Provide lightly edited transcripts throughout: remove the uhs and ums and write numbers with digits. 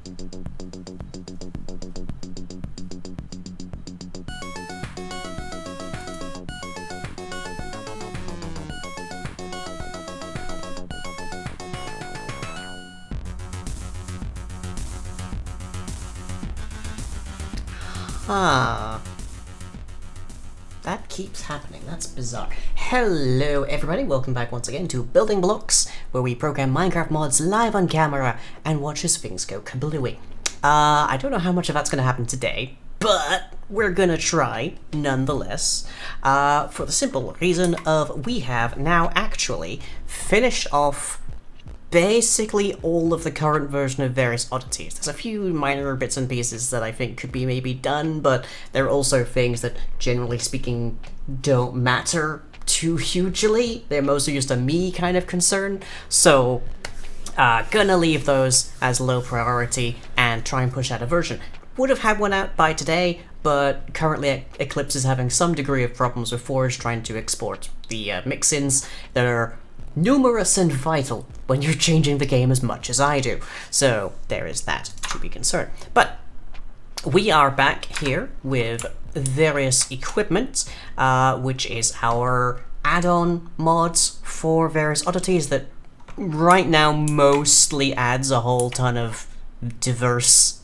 Ah, that keeps happening. That's bizarre. Hello everybody, welcome back once again to Building Blocks, where we program Minecraft mods live on camera and watch as things go kablooey. I don't know how much of that's going to happen today, but we're gonna try nonetheless, for the simple reason of we have now actually finished off basically all of the current version of various oddities. There's a few minor bits and pieces that I think could be maybe done, but there are also things that, generally speaking, don't matter too hugely. They're mostly just a me kind of concern, so gonna leave those as low priority and try and push out a version. Would have had one out by today, but currently Eclipse is having some degree of problems with Forge trying to export the mix-ins that are numerous and vital when you're changing the game as much as I do. So there is that to be concerned. But we are back here with various equipment, which is our add-on mods for various oddities that right now mostly adds a whole ton of diverse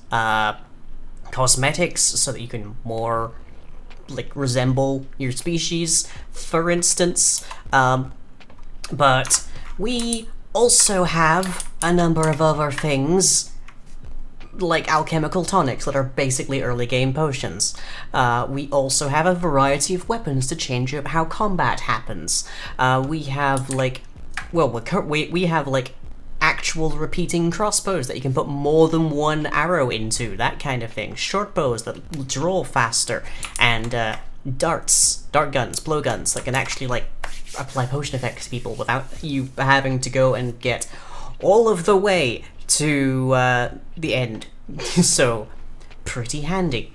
cosmetics so that you can more like resemble your species, for instance. But we also have a number of other things, like alchemical tonics that are basically early game potions. We also have a variety of weapons to change up how combat happens. We have like, well, we have like actual repeating crossbows that you can put more than one arrow into, that kind of thing. Short bows that draw faster, and dart guns, blowguns that can actually like apply potion effects to people without you having to go and get all of the way to the end. So, pretty handy.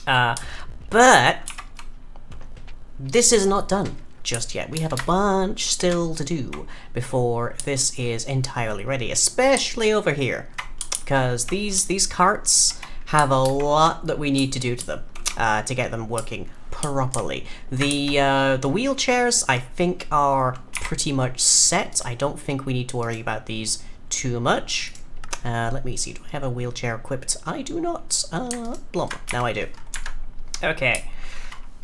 But this is not done just yet. We have a bunch still to do before this is entirely ready, especially over here, because these carts have a lot that we need to do to them to get them working properly. The wheelchairs, I think, are pretty much set. I don't think we need to worry about these too much. Let me see, do I have a wheelchair equipped? I do not. Blump. Now I do. Okay.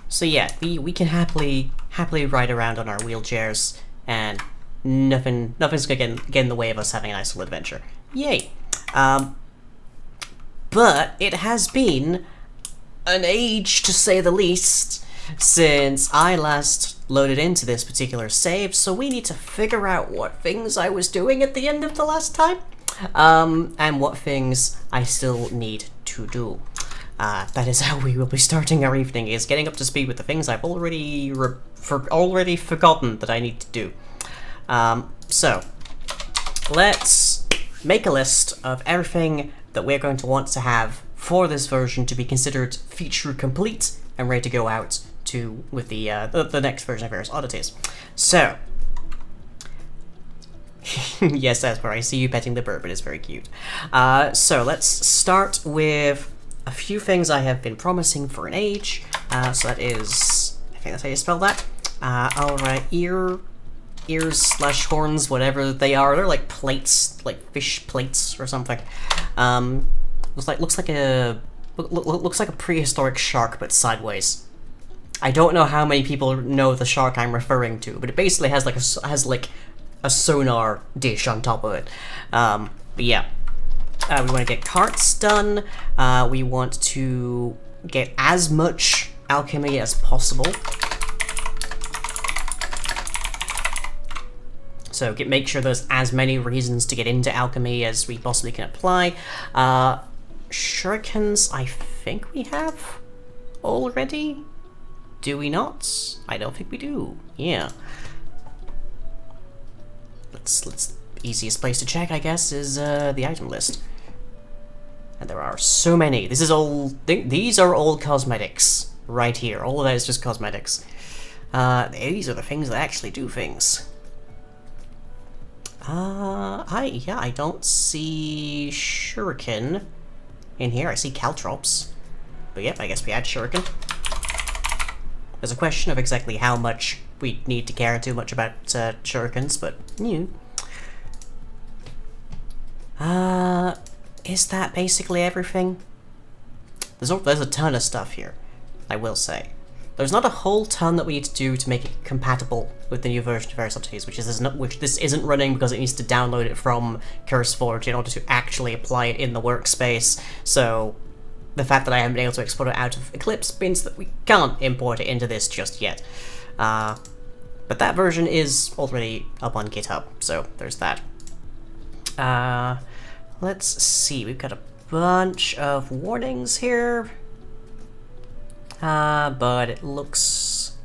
So yeah, we can happily ride around on our wheelchairs, and nothing's gonna get in the way of us having a nice little adventure. Yay! But it has been an age, to say the least, since I last loaded into this particular save, so we need to figure out what things I was doing at the end of the last time, and what things I still need to do. That is how we will be starting our evening, is getting up to speed with the things I've already forgotten that I need to do. So, let's make a list of everything that we're going to want to have for this version to be considered feature complete and ready to go out to with the next version of various oddities. So, yes, Esper, I see you petting the bird, but it's very cute. So let's start with a few things I have been promising for an age. So that is, I think that's how you spell that. Our ears slash horns, whatever they are. They're like plates, like fish plates or something. Looks like a prehistoric shark, but sideways. I don't know how many people know the shark I'm referring to, but it basically has like a sonar dish on top of it. But yeah, we want to get carts done. We want to get as much alchemy as possible. So make sure there's as many reasons to get into alchemy as we possibly can apply. Shurikens, I think we have already? Do we not? I don't think we do. Yeah. Let's easiest place to check, I guess, is the item list. And there are so many. This is all. These are all cosmetics right here. All of that is just cosmetics. These are the things that actually do things. I don't see shuriken in here. I see caltrops. But yep, I guess we had shuriken. There's a question of exactly how much we need to care too much about shurikens, but is that basically everything? There's a ton of stuff here, I will say. There's not a whole ton that we need to do to make it compatible with the new version of Subtleties, which this isn't running because it needs to download it from CurseForge in order to actually apply it in the workspace. So the fact that I haven't been able to export it out of Eclipse means that we can't import it into this just yet. But that version is already up on GitHub, so there's that. Let's see, we've got a bunch of warnings here. But it looks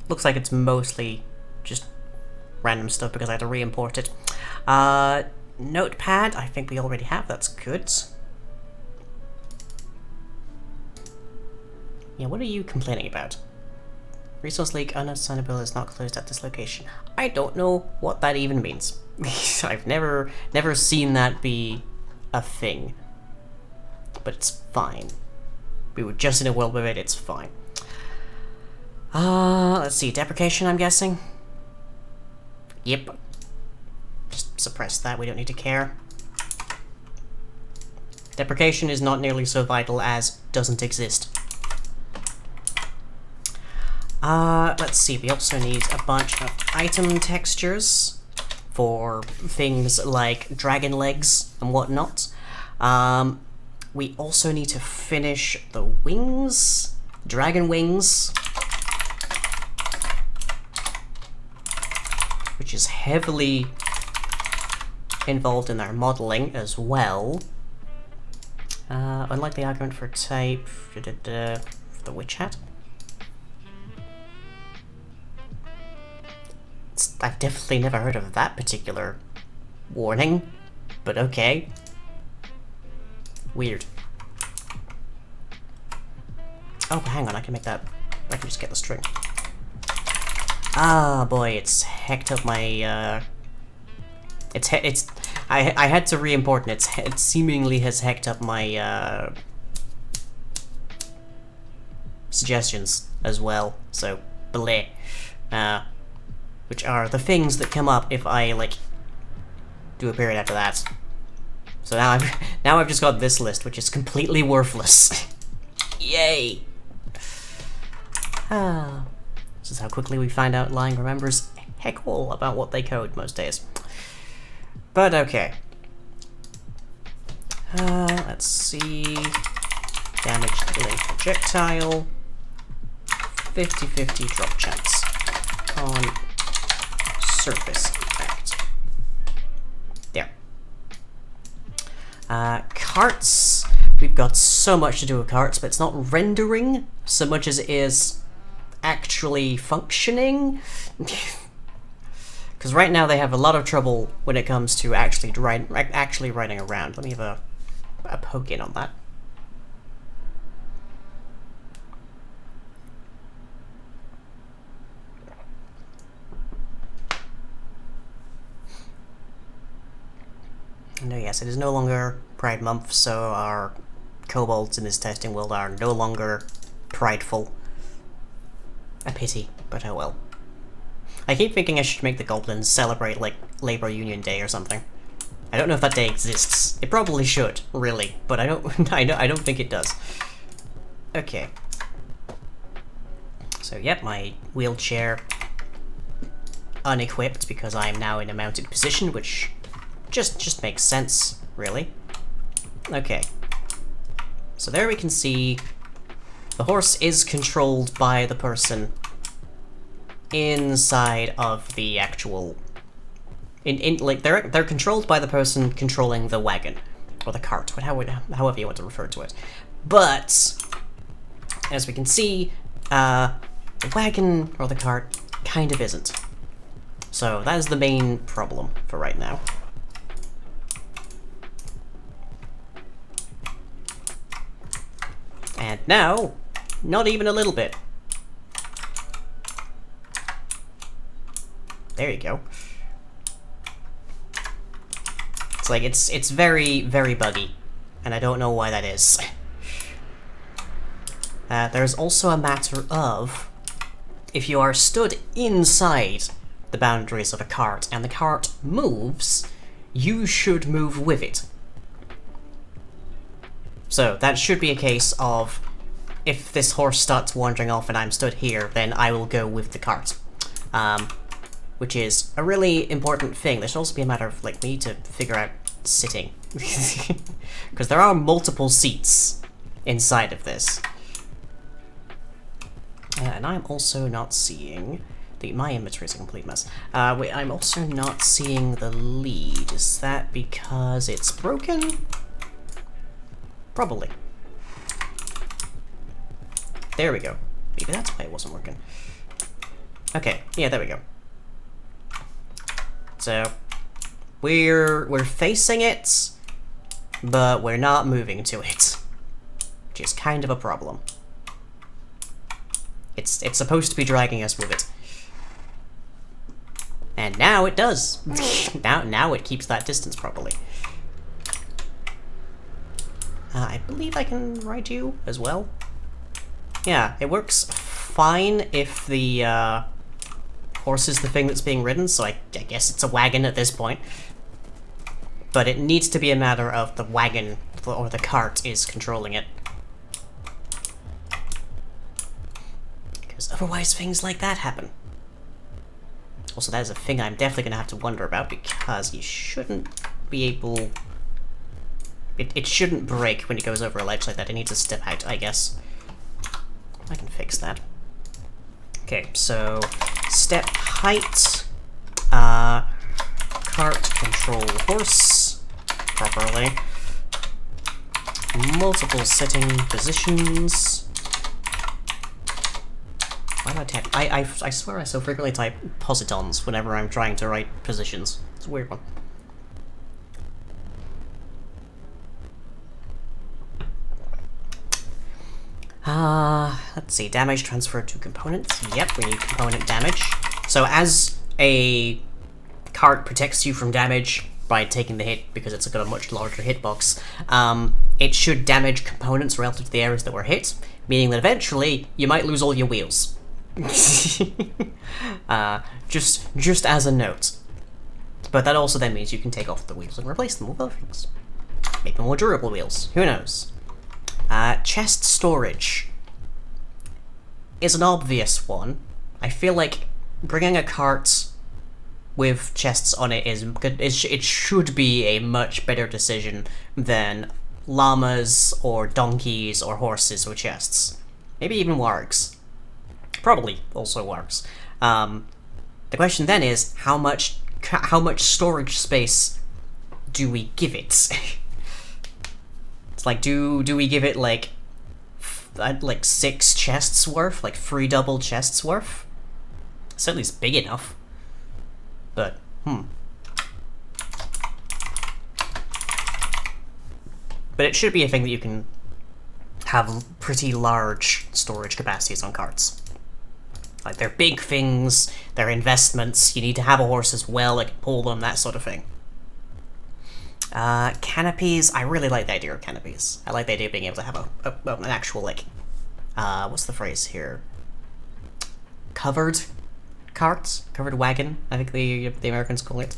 like it's mostly just random stuff because I had to re-import it. Notepad, I think we already have, that's good. Yeah, what are you complaining about? Resource leak unassignable is not closed at this location. I don't know what that even means. I've never seen that be a thing. But it's fine. We were just in a world with it, it's fine. Let's see, deprecation, I'm guessing? Yep. Just suppress that, we don't need to care. Deprecation is not nearly so vital as doesn't exist. Let's see, we also need a bunch of item textures for things like dragon legs and whatnot. We also need to finish the wings, dragon wings, which is heavily involved in our modeling as well. Unlikely argument for type, for the witch hat. I've definitely never heard of that particular warning, but okay. Weird. Oh, hang on, I can make that. I can just get the string. Ah, boy, it's hecked up my, I had to re-import it. It seemingly has hecked up my, suggestions as well, so, bleh. Which are the things that come up if I, like, do a period after that. So now I've just got this list, which is completely worthless. Yay! This is how quickly we find out lying remembers heck all about what they code most days. But okay. Let's see. Damaged link projectile. 50-50 drop chance on surface effect. There. Carts. We've got so much to do with carts, but it's not rendering so much as it is actually functioning. Because right now they have a lot of trouble when it comes to actually riding around. Let me have a poke in on that. No, yes, it is no longer Pride Month, so our kobolds in this testing world are no longer prideful. A pity, but oh well. I keep thinking I should make the goblins celebrate, like, Labor Union Day or something. I don't know if that day exists. It probably should, really, but I don't I don't think it does. Okay. So, yep, my wheelchair unequipped because I'm now in a mounted position, which just makes sense, really. Okay. So there we can see the horse is controlled by the person inside of the actual... like, they're controlled by the person controlling the wagon. Or the cart, however you want to refer to it. But, as we can see, the wagon or the cart kind of isn't. So that is the main problem for right now. And now, not even a little bit. There you go. Like, it's very, very buggy, and I don't know why that is. There's also a matter of, if you are stood inside the boundaries of a cart, and the cart moves, you should move with it. So, that should be a case of, if this horse starts wandering off and I'm stood here, then I will go with the cart. Which is a really important thing. There should also be a matter of, like, me to figure out sitting. Because there are multiple seats inside of this. And I'm also not seeing... my inventory is a complete mess. Wait, I'm also not seeing the lead. Is that because it's broken? Probably. There we go. Maybe that's why it wasn't working. Okay, yeah, there we go. So, we're facing it, but we're not moving to it. Which is kind of a problem. It's supposed to be dragging us with it. And now it does. now it keeps that distance properly. I believe I can ride you as well. Yeah, it works fine if the horse is the thing that's being ridden, so I guess it's a wagon at this point. But it needs to be a matter of the wagon or the cart is controlling it. Because otherwise things like that happen. Also, that is a thing I'm definitely going to have to wonder about, because you shouldn't be able... It shouldn't break when it goes over a ledge like that. It needs to step out, I guess. I can fix that. Okay, so step height, cart control horse properly, multiple sitting positions. Why do I type? I swear I so frequently type positons whenever I'm trying to write positions. It's a weird one. Let's see, damage transferred to components. Yep, we need component damage. So as a cart protects you from damage by taking the hit, because it's got a much larger hitbox, it should damage components relative to the areas that were hit, meaning that eventually you might lose all your wheels. Just as a note. But that also then means you can take off the wheels and replace them with other things. Make them more durable wheels. Who knows? Chest storage is an obvious one. I feel like bringing a cart with chests on it is good. It should be a much better decision than llamas or donkeys or horses with chests. Maybe even wargs. Probably also wargs. The question then is how much storage space do we give it? It's like, do we give it like 6 chests worth, like 3 double chests worth? Certainly it's big enough. But But it should be a thing that you can have pretty large storage capacities on carts. Like, they're big things, they're investments, you need to have a horse as well that can pull them, that sort of thing. Canopies, I really like the idea of canopies. I like the idea of being able to have an actual, like, what's the phrase here? Covered cart? Covered wagon, I think the Americans call it.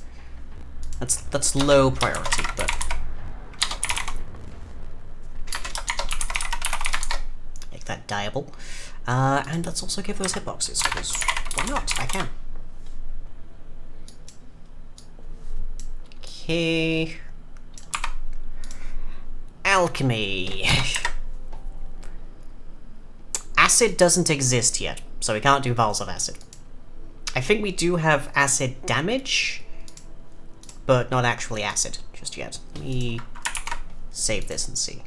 That's low priority, but... Make that diable. And let's also give those hitboxes, because why not? I can. Okay... Alchemy. Acid doesn't exist yet, so we can't do vials of acid. I think we do have acid damage, but not actually acid just yet. Let me save this and see.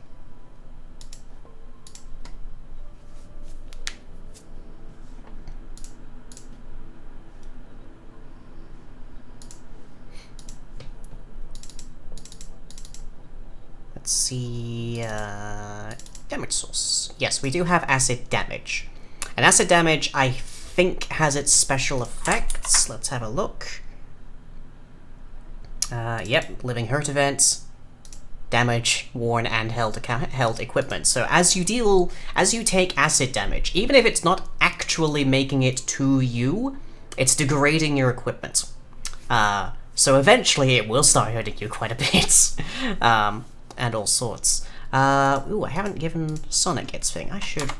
Let's see, damage source. Yes, we do have acid damage. And acid damage, I think, has its special effects. Let's have a look. Yep, living hurt events, damage, worn and held equipment. So as you take acid damage, even if it's not actually making it to you, it's degrading your equipment. So eventually it will start hurting you quite a bit. And all sorts. Ooh, I haven't given Sonic its thing. I should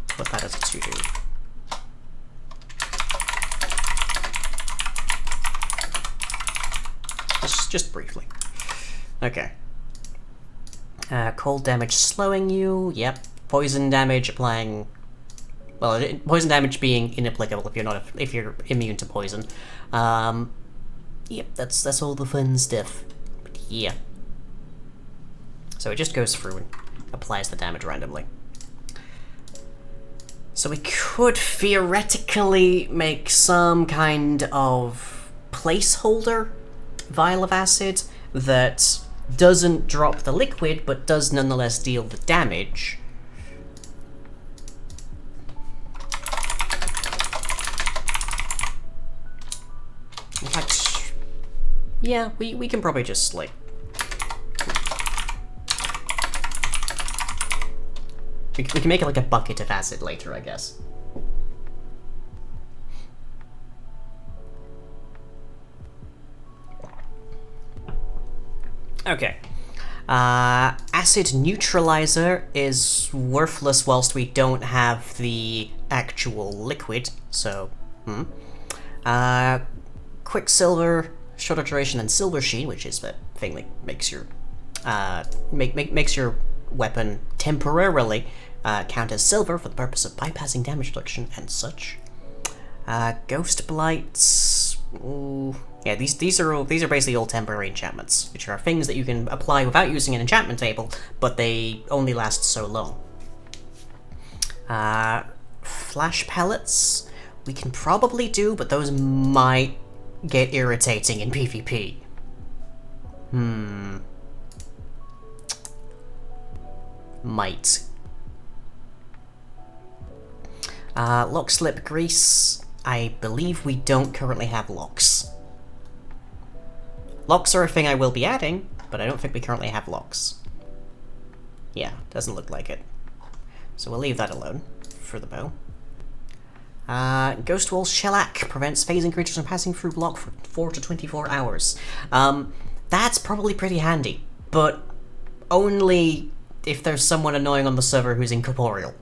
put that as a to-do. Just briefly. Okay. Cold damage slowing you. Yep. Poison damage applying. Well, poison damage being inapplicable if you're immune to poison. Yep. That's all the fun stuff. But yeah. So it just goes through and applies the damage randomly. So we could theoretically make some kind of placeholder vial of acid that doesn't drop the liquid, but does nonetheless deal the damage. In fact, yeah, we can probably just, like... We can make it like a bucket of acid later, I guess. Okay. Acid neutralizer is worthless whilst we don't have the actual liquid, so... Quicksilver, shorter duration than silver sheen, which is the thing that makes your... makes your weapon temporarily count as silver for the purpose of bypassing damage reduction and such. Ghost blights... Ooh... Yeah, these are basically all temporary enchantments, which are things that you can apply without using an enchantment table, but they only last so long. Flash pellets, we can probably do, but those might get irritating in PvP. Might. Lock slip grease, I believe we don't currently have locks. Locks are a thing I will be adding, but I don't think we currently have locks. Yeah, doesn't look like it. So we'll leave that alone for the bow. Ghost Wall Shellac prevents phasing creatures from passing through block for 4 to 24 hours. That's probably pretty handy, but only if there's someone annoying on the server who's incorporeal.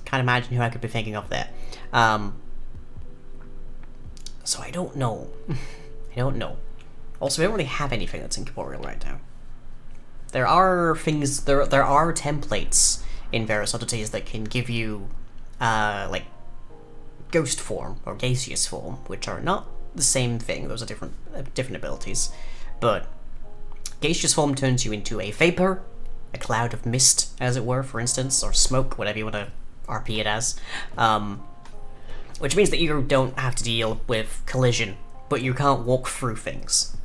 Can't imagine who I could be thinking of there. So I don't know. I don't know. Also, we don't really have anything that's incorporeal right now. There are things, there are templates in various oddities that can give you, like, ghost form or gaseous form, which are not the same thing. Those are different abilities. But gaseous form turns you into a vapor, a cloud of mist, as it were, for instance, or smoke, whatever you want to RP it as. Which means that you don't have to deal with collision, but you can't walk through things.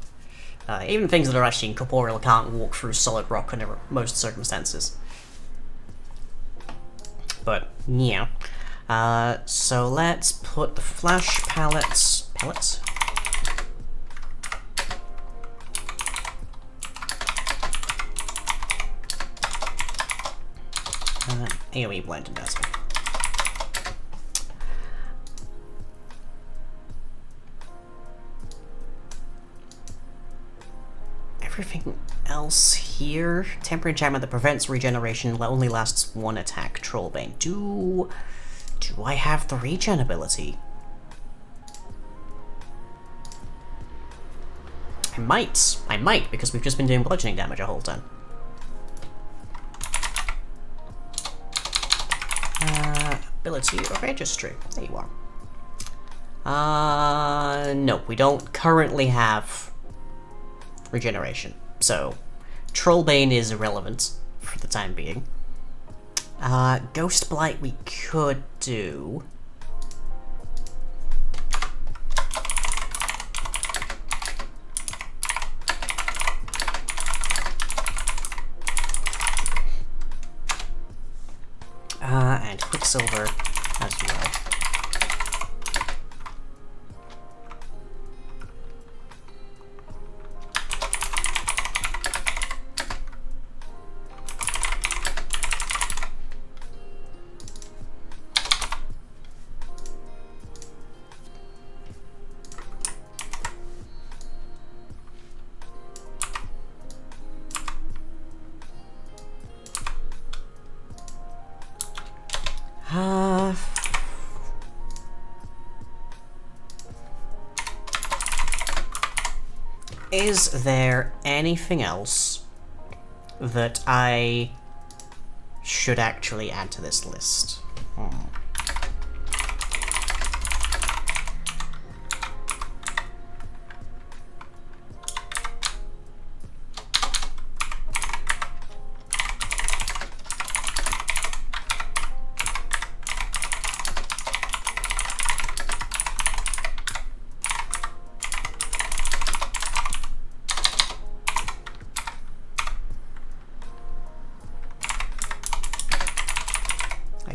Even things that are actually incorporeal can't walk through solid rock under most circumstances. But, yeah. So let's put the flash pellets... AoE blend and dazzle. Everything else here. Temporary enchantment that prevents regeneration only lasts one attack. Trollbane. Do I have the regen ability? I might, because we've just been doing bludgeoning damage a whole ton. Ability of registry. There you are. No, we don't currently have regeneration, so Trollbane is irrelevant for the time being. Ghost Blight we could do. And Quicksilver as well. Is there anything else that I should actually add to this list?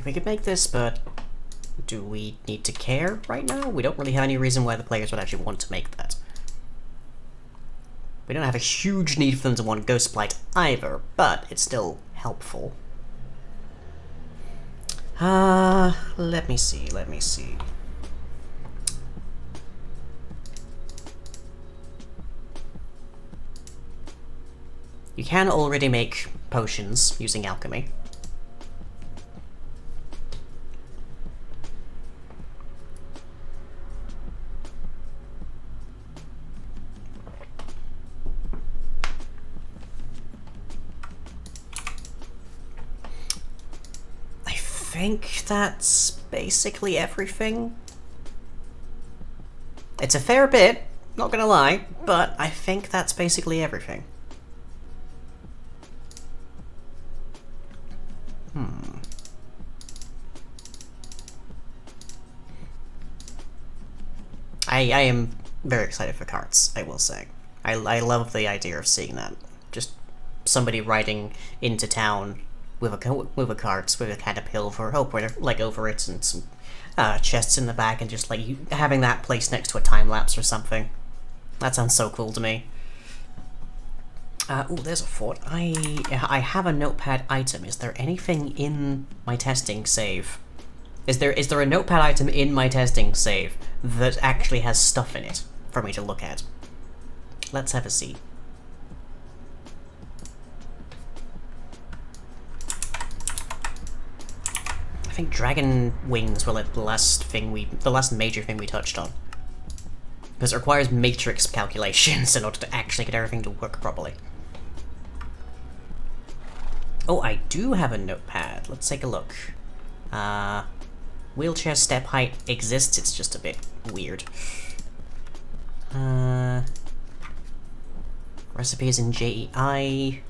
We could make this, but do we need to care right now? We don't really have any reason why the players would actually want to make that. We don't have a huge need for them to want Ghost Blight either, but it's still helpful. Let me see. You can already make potions using alchemy. I think that's basically everything. It's a fair bit, not gonna lie, but I think that's basically everything. I am very excited for carts, I will say. I love the idea of seeing that. Just somebody riding into town with a cart, with a caterpillar over it, and some chests in the back, and just like having that placed next to a time lapse or something. That sounds so cool to me. Oh, there's a fort. I have a notepad item. Is there anything in my testing save? Is there a notepad item in my testing save that actually has stuff in it for me to look at? Let's have a see. I think dragon wings were like the last major thing we touched on, because it requires matrix calculations in order to actually get everything to work properly. Oh, I do have a notepad. Let's take a look. Wheelchair step height exists, it's just a bit weird. Recipes in JEI.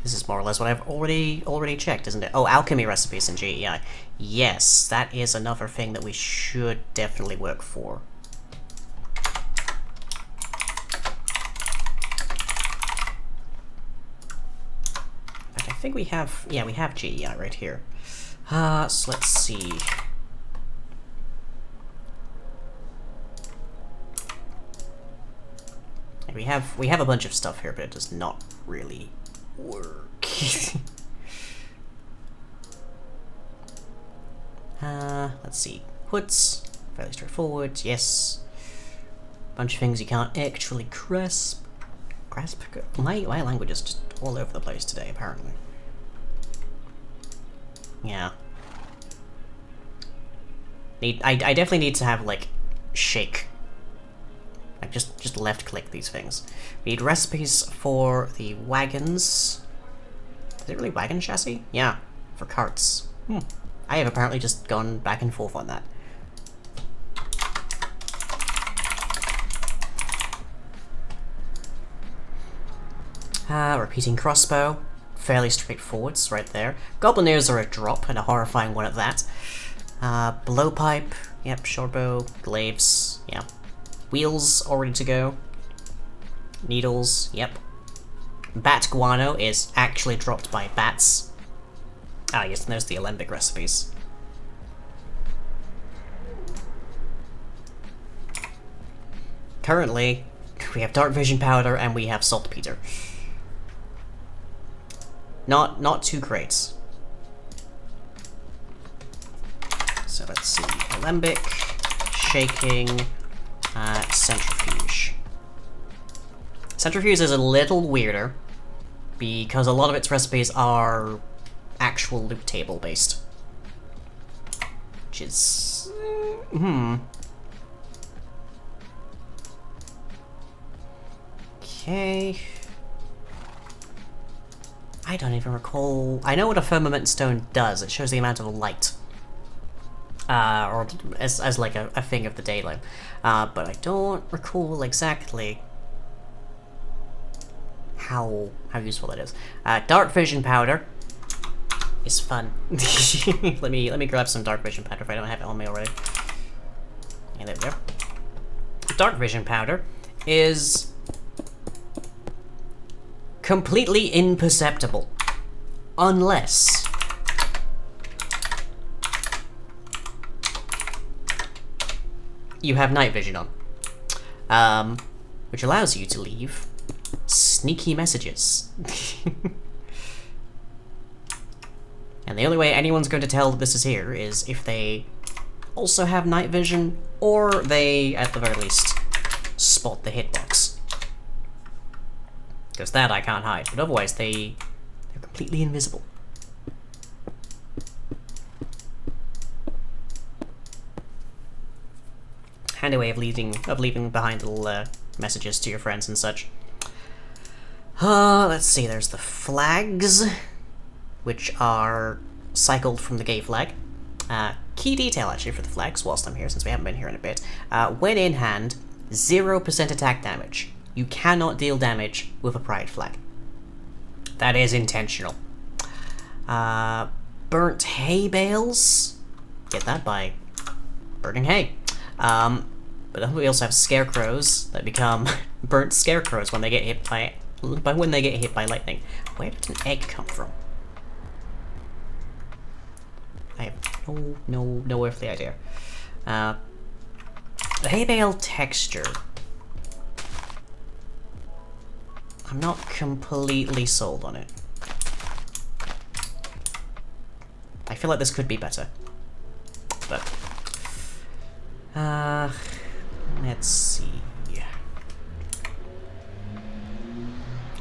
This is more or less what I've already checked, isn't it? Oh, alchemy recipes in JEI. Yes, that is another thing that we should definitely work for. I think we have, yeah, we have JEI right here. So let's see. We have a bunch of stuff here, but it does not really work. Let's see. Hoods, fairly straightforward. Yes. Bunch of things you can't actually grasp. My language is just all over the place today, apparently. Yeah. I definitely need to have, like, shake. Like, just left-click these things. We need recipes for the wagons. Is it really wagon chassis? Yeah, for carts. I have apparently just gone back and forth on that. Repeating crossbow. Fairly straightforward, it's right there. Goblin ears are a drop, and a horrifying one at that. Blowpipe, yep, shortbow, glaives, yeah. Wheels all ready to go. Needles, yep. Bat guano is actually dropped by bats. Ah yes, and there's the alembic recipes. Currently, we have dark vision powder and we have saltpeter. Not too great. So let's see. Alembic, shaking, centrifuge. Centrifuge is a little weirder because a lot of its recipes are actual loot table based. Which is... Okay. I don't even recall... I know what a firmament stone does. It shows the amount of light. Or as like a thing of the daylight. But I don't recall exactly how useful it is. Dark vision powder is fun. let me grab some dark vision powder if I don't have it on me already. Yeah, there we go. Dark vision powder is completely imperceptible unless you have night vision on, which allows you to leave sneaky messages. And the only way anyone's going to tell that this is here is if they also have night vision, or they, at the very least, spot the hitbox. Because that I can't hide, but otherwise they're completely invisible. Handy way of leaving behind little messages to your friends and such. Let's see, there's the flags, which are cycled from the gay flag. Key detail, actually, for the flags, whilst I'm here, since we haven't been here in a bit. When in hand, 0% attack damage. You cannot deal damage with a pride flag. That is intentional. Burnt hay bales. Get that by burning hay. But then we also have scarecrows that become burnt scarecrows when they get hit by lightning. Where did an egg come from? I have no earthly idea. The hay bale texture. I'm not completely sold on it. I feel like this could be better. But let's see.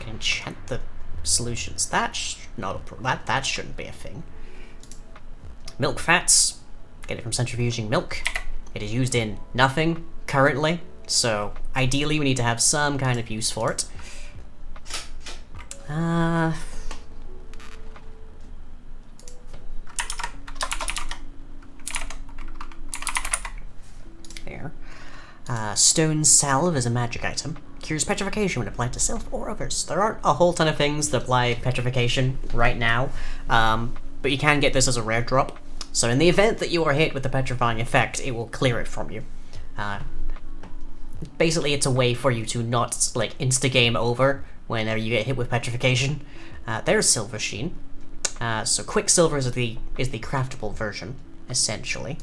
Can enchant the solutions. That shouldn't be a thing. Milk fats. Get it from centrifuging milk. It is used in nothing currently, so ideally we need to have some kind of use for it. There. Stone Salve is a magic item. Cures petrification when applied to self or others. There aren't a whole ton of things that apply petrification right now, but you can get this as a rare drop. So in the event that you are hit with the petrifying effect, it will clear it from you. Basically, it's a way for you to not, like, insta-game over whenever you get hit with petrification. There's Silver Sheen. So Quicksilver is the craftable version, essentially.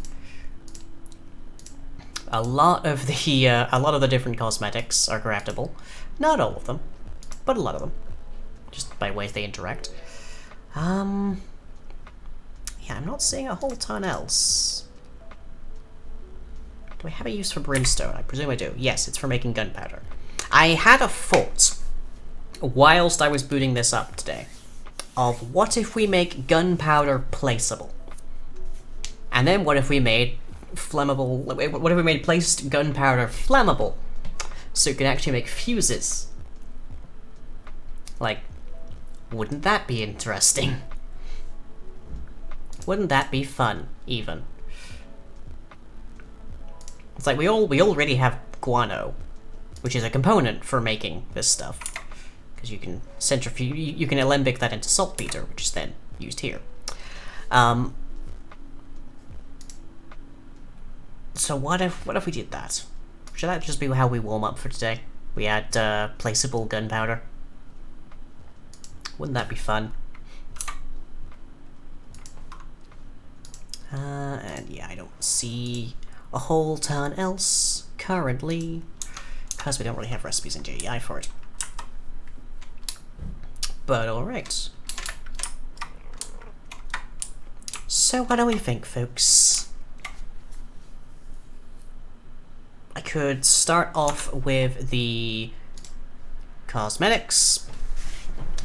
A lot of the different cosmetics are craftable. Not all of them, but a lot of them, just by ways they interact. Yeah, I'm not seeing a whole ton else. Do I have a use for brimstone? I presume I do. Yes, it's for making gunpowder. I had a thought, whilst I was booting this up today, of what if we make gunpowder placeable? And then what if we made flammable... What if we made placed gunpowder flammable? So you can actually make fuses. Like, wouldn't that be interesting? Wouldn't that be fun, even? It's like we already have guano, which is a component for making this stuff. Because you can centrifuge, you can alembic that into saltpeter, which is then used here. So what if we did that? Should that just be how we warm up for today? We add placeable gunpowder. Wouldn't that be fun? And yeah, I don't see a whole ton else currently, because we don't really have recipes in JEI for it. But alright. So what do we think, folks? I could start off with the cosmetics.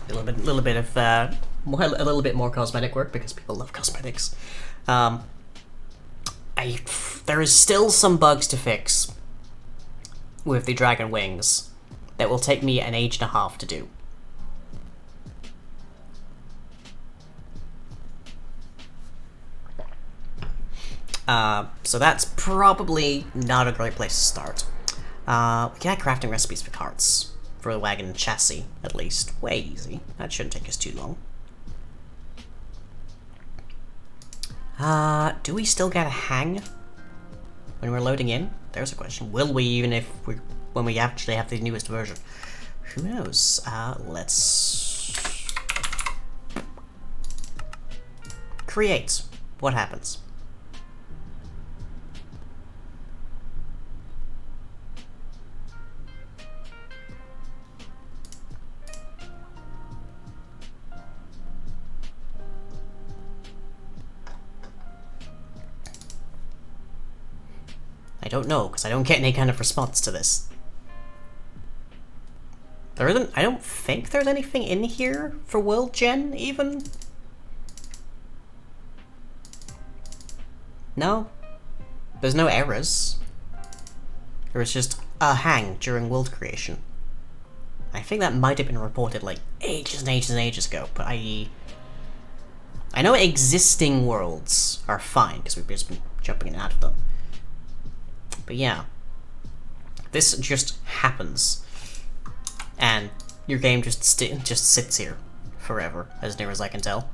A little bit more cosmetic work, because people love cosmetics. There is still some bugs to fix with the dragon wings, that will take me an age and a half to do. So that's probably not a great place to start. We can add crafting recipes for carts. For the wagon and chassis, at least. Way easy. That shouldn't take us too long. Do we still get a hang when we're loading in? There's a question. Will we, even if when we actually have the newest version? Who knows? Let's create. What happens? I don't know, because I don't get any kind of response to this. There isn't. I don't think there's anything in here for World Gen, even. No. There's no errors. There was just a hang during world creation. I think that might have been reported like ages and ages and ages ago, but I know existing worlds are fine, because we've just been jumping in and out of them. But yeah, this just happens, and your game just sits here forever, as near as I can tell.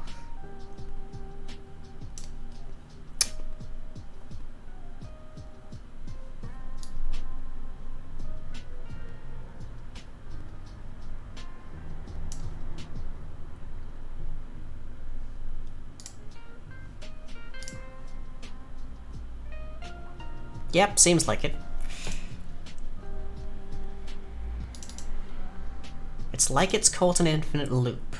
Yep, seems like it. It's like it's caught an infinite loop.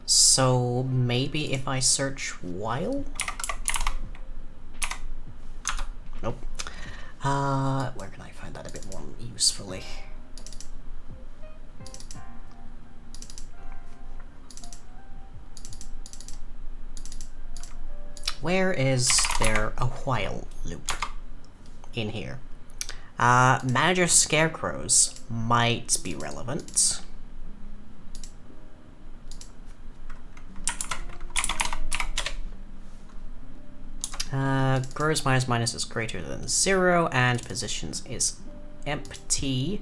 So maybe if I search while? Nope. Where can I find that a bit more usefully? Where is there a while loop in here? Manager scarecrows might be relevant. Grows minus is greater than 0, and positions is empty.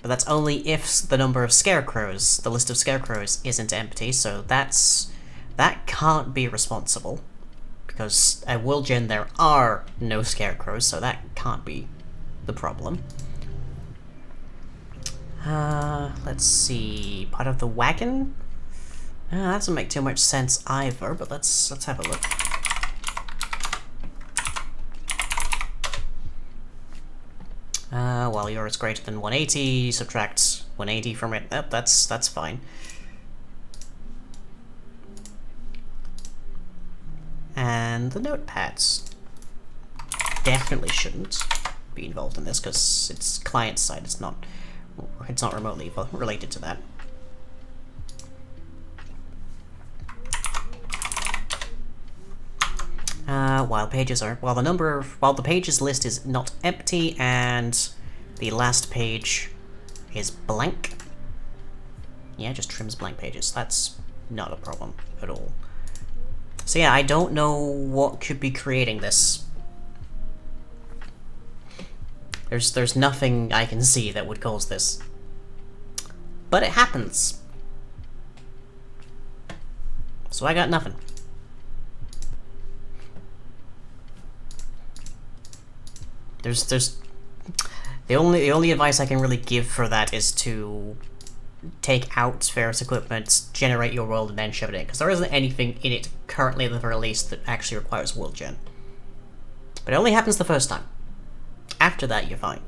But that's only if the number of scarecrows, the list of scarecrows, isn't empty, so that can't be responsible. Because at World Gen there are no scarecrows, so that can't be the problem. Let's see. Part of the wagon? That doesn't make too much sense either, but let's have a look. Well, yours greater than 180, subtract 180 from it. That's fine. And the notepads definitely shouldn't be involved in this because it's client side. It's not remotely related to that. While the pages list is not empty and the last page is blank. Yeah, just trims blank pages. That's not a problem at all. So yeah, I don't know what could be creating this. There's nothing I can see that would cause this. But it happens. So I got nothing. There's the only advice I can really give for that is to take out Ferris equipment, generate your world, and then shove it in, because there isn't anything in it currently at the very least that actually requires world gen. But it only happens the first time. After that, you're fine.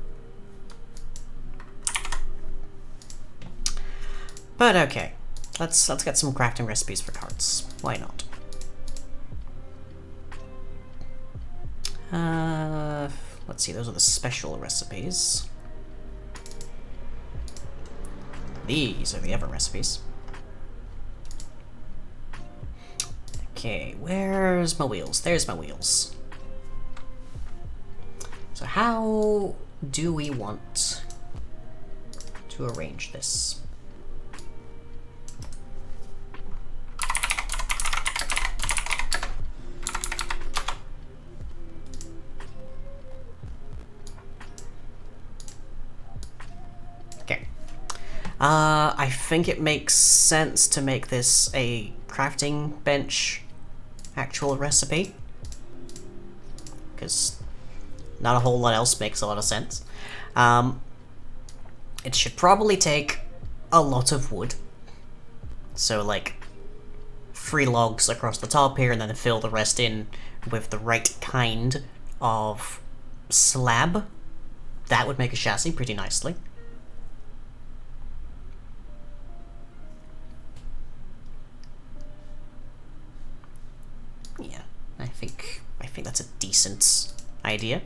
But okay, let's get some crafting recipes for carts. Why not? Let's see, those are the special recipes. These are the other recipes. Okay, where's my wheels? There's my wheels. So how do we want to arrange this? Okay. I think it makes sense to make this a crafting bench actual recipe, because not a whole lot else makes a lot of sense. It should probably take a lot of wood, so like 3 logs across the top here, and then fill the rest in with the right kind of slab. That would make a chassis pretty nicely. Yeah, I think that's a decent idea.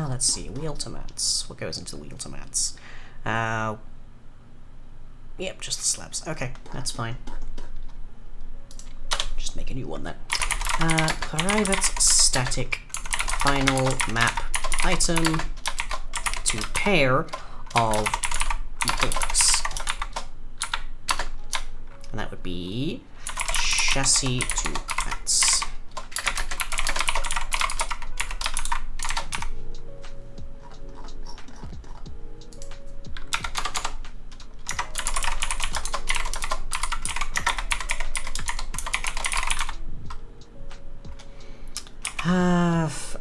Let's see, wheel to mats. What goes into the wheel to mats? Yep, just the slabs. Okay, that's fine. Just make a new one then. Private static final map item to pair of blocks. And that would be chassis to mats.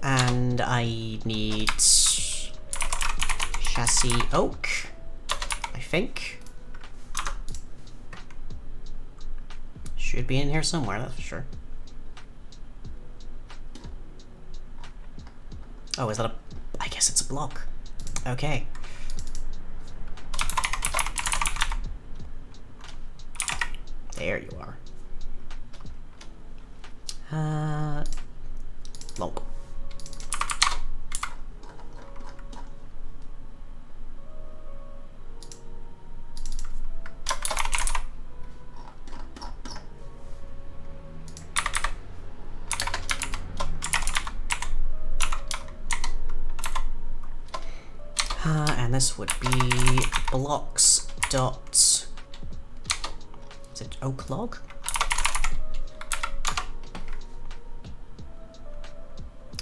And I need chassis oak, I think. Should be in here somewhere, that's for sure. Oh, is that a... I guess it's a block. Okay. There you are. Lump. And this would be blocks dot... Is it oak log?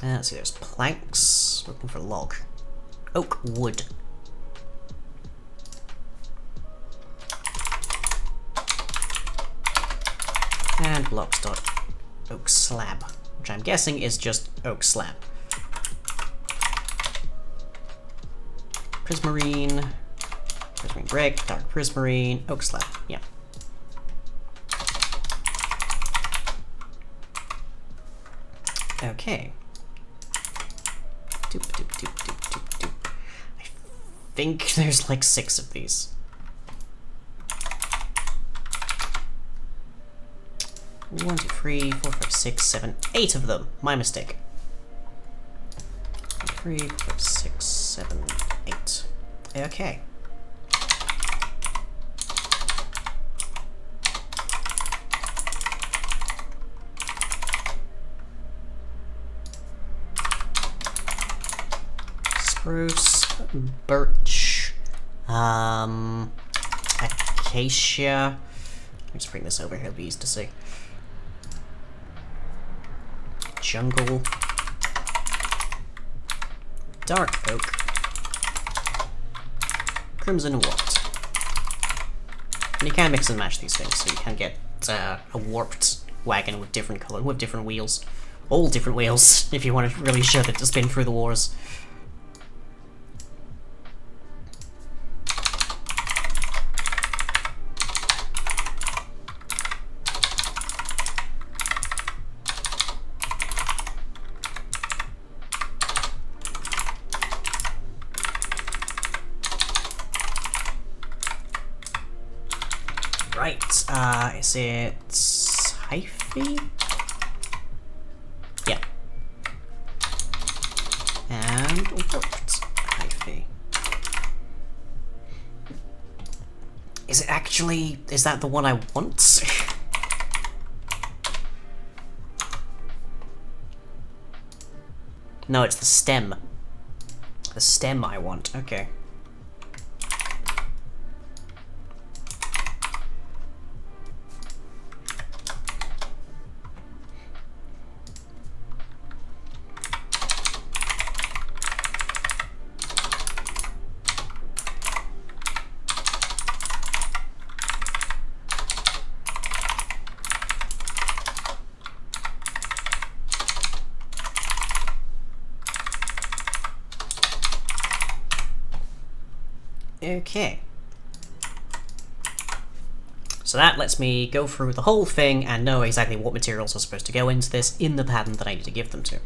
Let's see, there's planks. Looking for log. Oak wood. And blocks dot oak slab, which I'm guessing is just oak slab. Prismarine, prismarine brick, dark prismarine, oak slab, yeah. Okay. Doop, doop, doop, doop, doop, doop. I think there's like 6 of these. 1, 2, 3, 4, 5, 6, 7, 8 of them. My mistake. 3, 4, 5, 6, 7, 8. Okay. Spruce, birch, acacia. Let me just bring this over here, it'll be easy to see. Jungle. Dark oak. Crimson wart. And you can mix and match these things, so you can get a warped wagon with different color, with different wheels. All different wheels, if you want to really show that to spin through the wars. Right, is it hyphy? Yeah. And warped hyphy. Is it actually, is that the one I want? No, it's the stem. The stem I want. Okay. Okay. So that lets me go through the whole thing and know exactly what materials are supposed to go into this in the pattern that I need to give them to.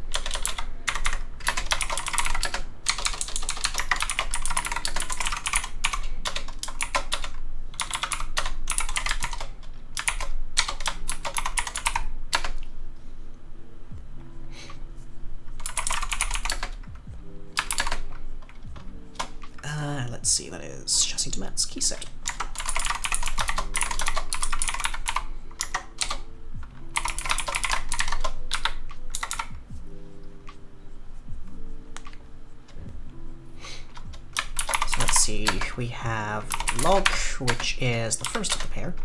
Let's see, that is chassis to mats key set. So let's see, we have log, which is the first of the pair.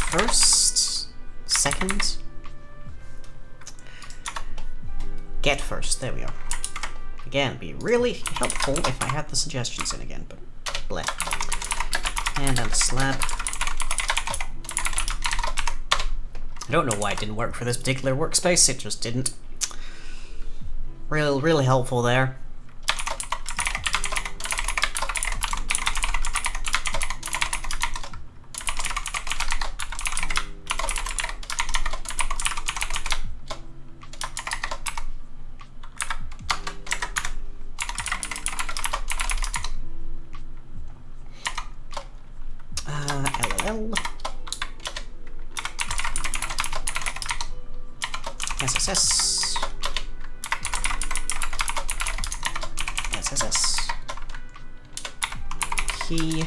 First? Second? Get first, there we are. Again, it'd be really helpful if I had the suggestions in again, but bleh. And then the slab. I don't know why it didn't work for this particular workspace, it just didn't. Really helpful there. SSS. SSS. Key.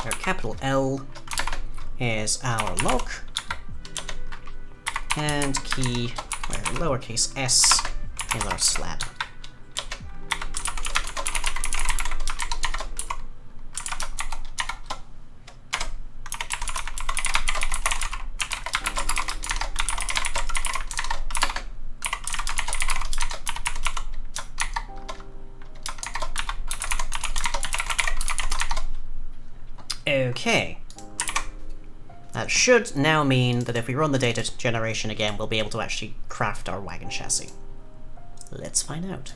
Our capital L is our log. And key, where lowercase s is our slab. Okay. That should now mean that if we run the data generation again, we'll be able to actually craft our wagon chassis. Let's find out.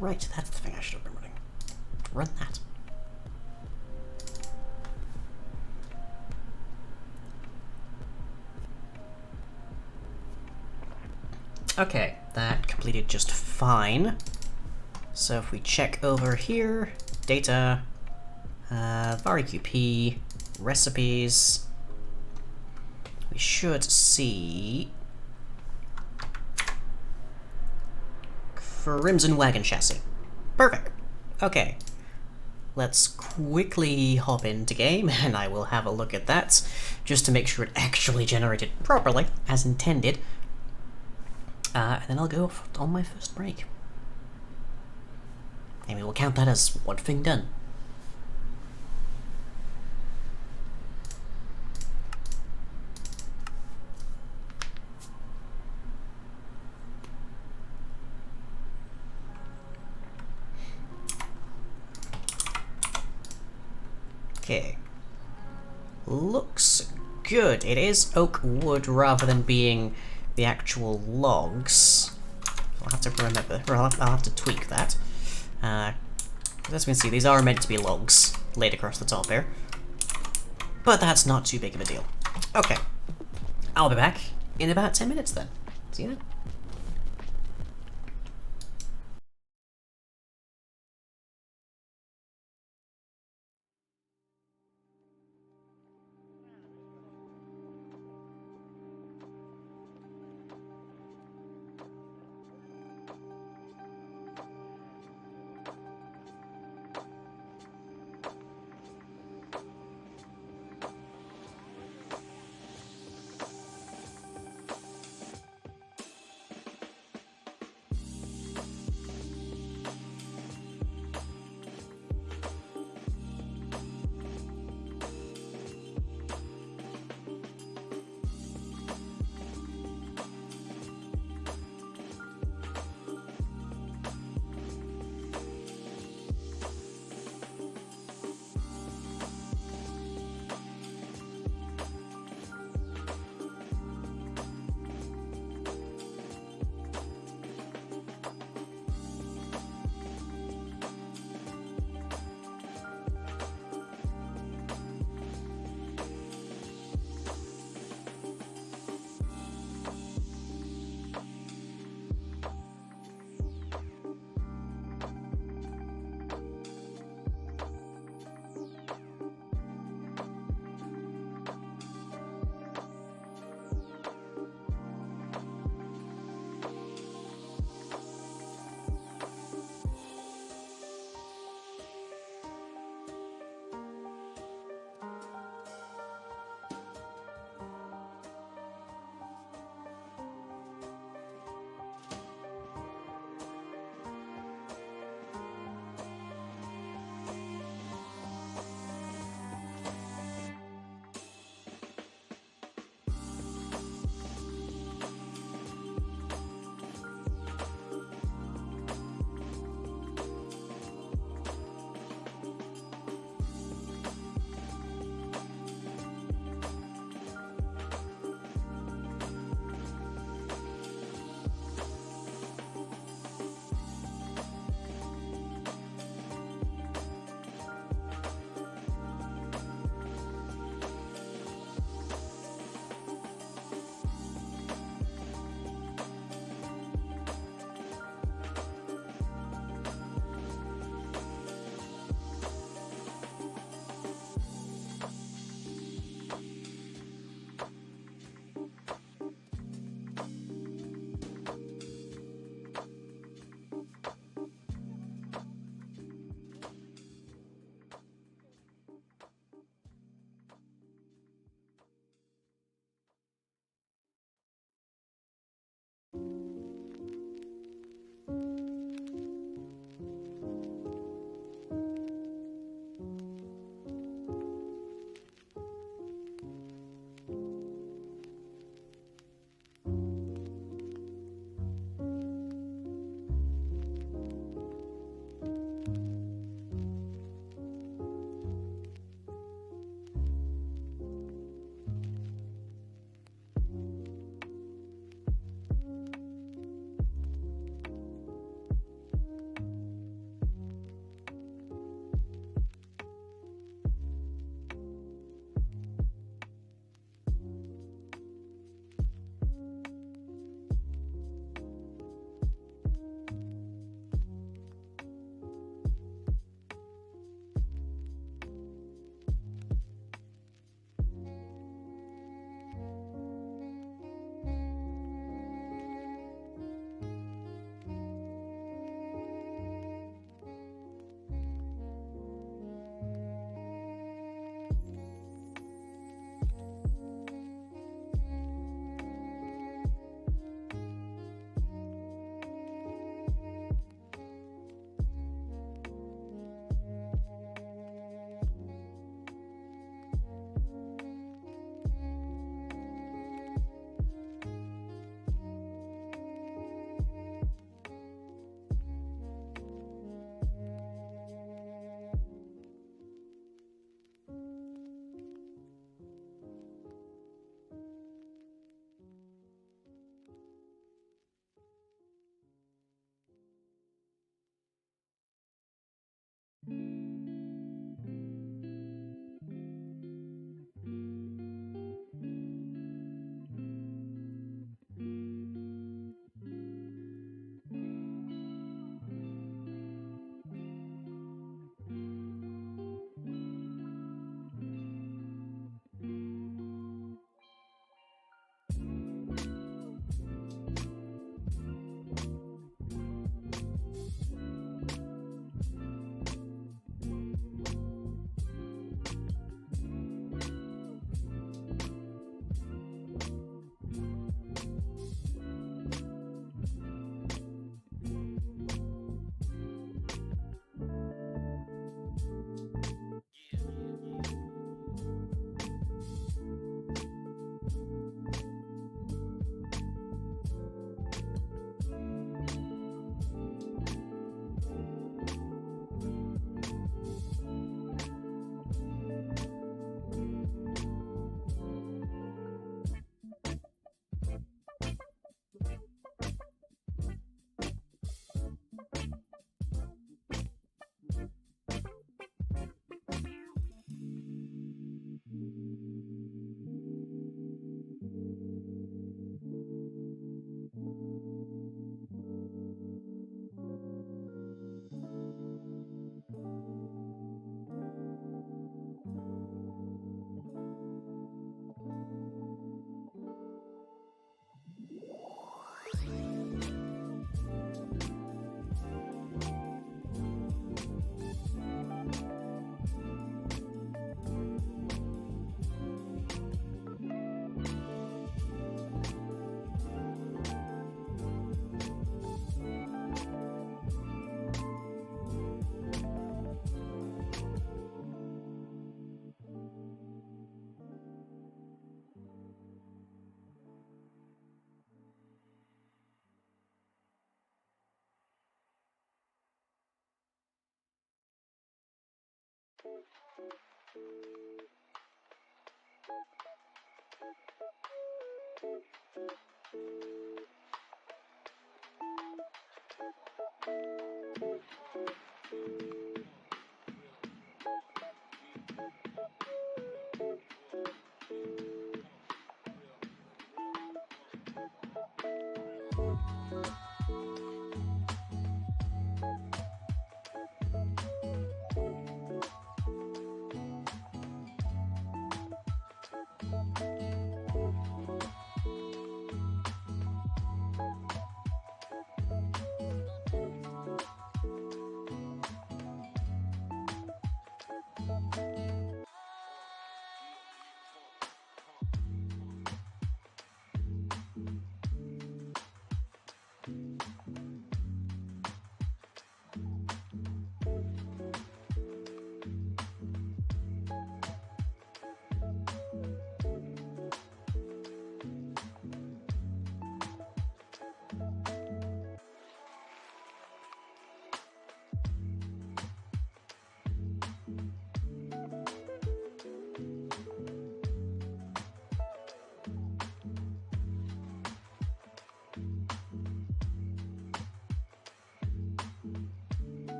Right, that's the thing I should have been running. Run that. Okay, that completed just fine. So if we check over here, data, varqp, recipes, we should see Crimson Wagon Chassis. Perfect. Okay. let's quickly hop into game and I will have a look at that just to make sure it actually generated properly as intended. And then I'll go off on my first break. Maybe we'll count that as one thing done. Okay. Looks good. It is oak wood rather than being the actual logs. I'll have to remember, or I'll have to tweak that. As we can see, these are meant to be logs laid across the top here. But that's not too big of a deal. Okay. I'll be back in about 10 minutes then. See you then.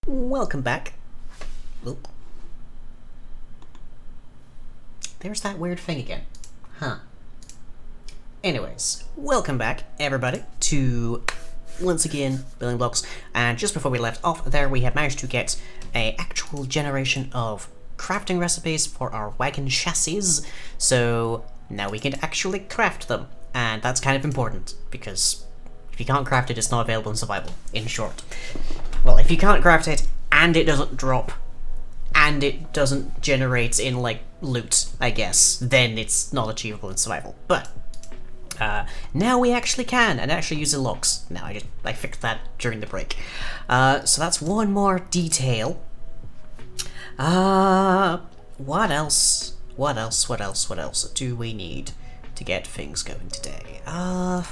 Welcome back. Oop. There's that weird thing again. Huh. Anyways, welcome back, everybody, to, once again, Building Blocks. And just before we left off there, we had managed to get an actual generation of crafting recipes for our wagon chassis. So, Now we can actually craft them, and that's kind of important, because if you can't craft it, it's not available in survival, in short. Well, if you can't craft it, and it doesn't drop, and it doesn't generate in, like, loot, I guess, then it's not achievable in survival. But now we actually can, and actually use the logs. Now, I fixed that during the break. So that's one more detail. What else? What else do we need to get things going today? I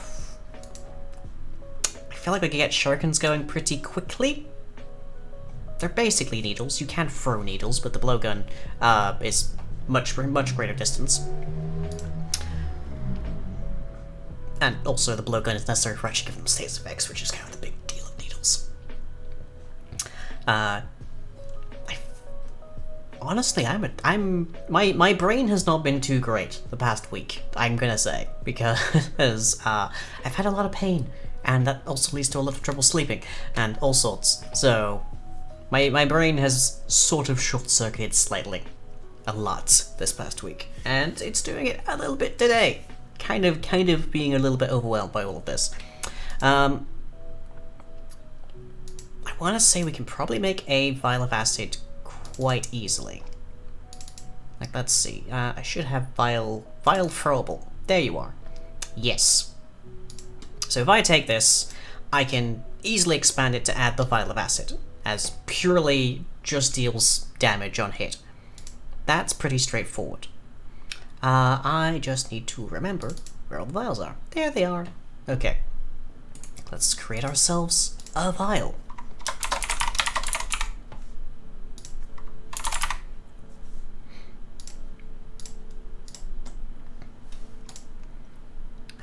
feel like we can get shurikens going pretty quickly. They're basically needles. You can throw needles, but the blowgun is much greater distance. And also the blowgun is necessary for actually giving them status effects, which is kind of the big deal of needles. Honestly, my brain has not been too great the past week, I'm gonna say, because I've had a lot of pain, and that also leads to a lot of trouble sleeping, and all sorts. So my brain has sort of short-circuited slightly, a lot, this past week, and it's doing it a little bit today. Kind of being a little bit overwhelmed by all of this. I want to say we can probably make a vial of acid quite easily. Like, let's see. I should have vial throwable. There you are. Yes. So if I take this, I can easily expand it to add the vial of acid, as purely just deals damage on hit. That's pretty straightforward. I just need to remember where all the vials are. There they are. Okay. Let's create ourselves a vial.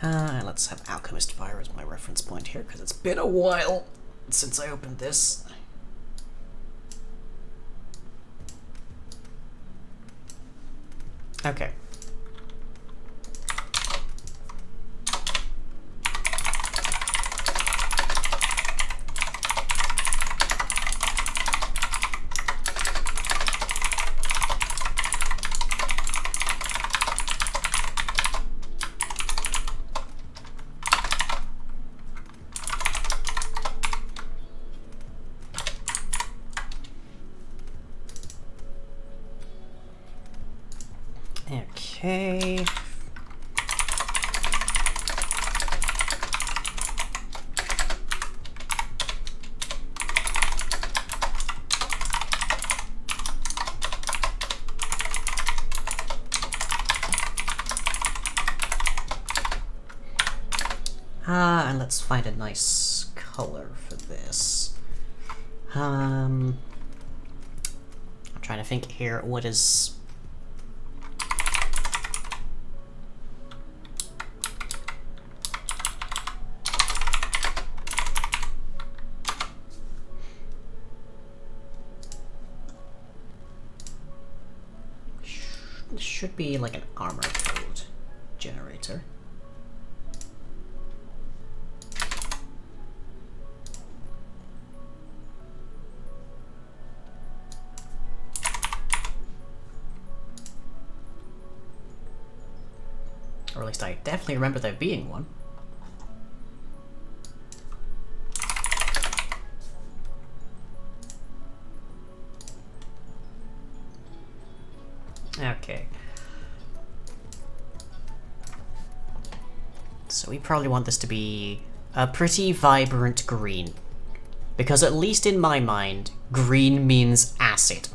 Let's have Alchemist Fire as my reference point here, because it's been a while since I opened this. Okay. Okay. And let's find a nice color for this. I'm trying to think here, what is... should be like an armor code generator. Or at least I definitely remember there being one. Okay. So we probably want this to be a pretty vibrant green. Because at least in my mind, green means acid.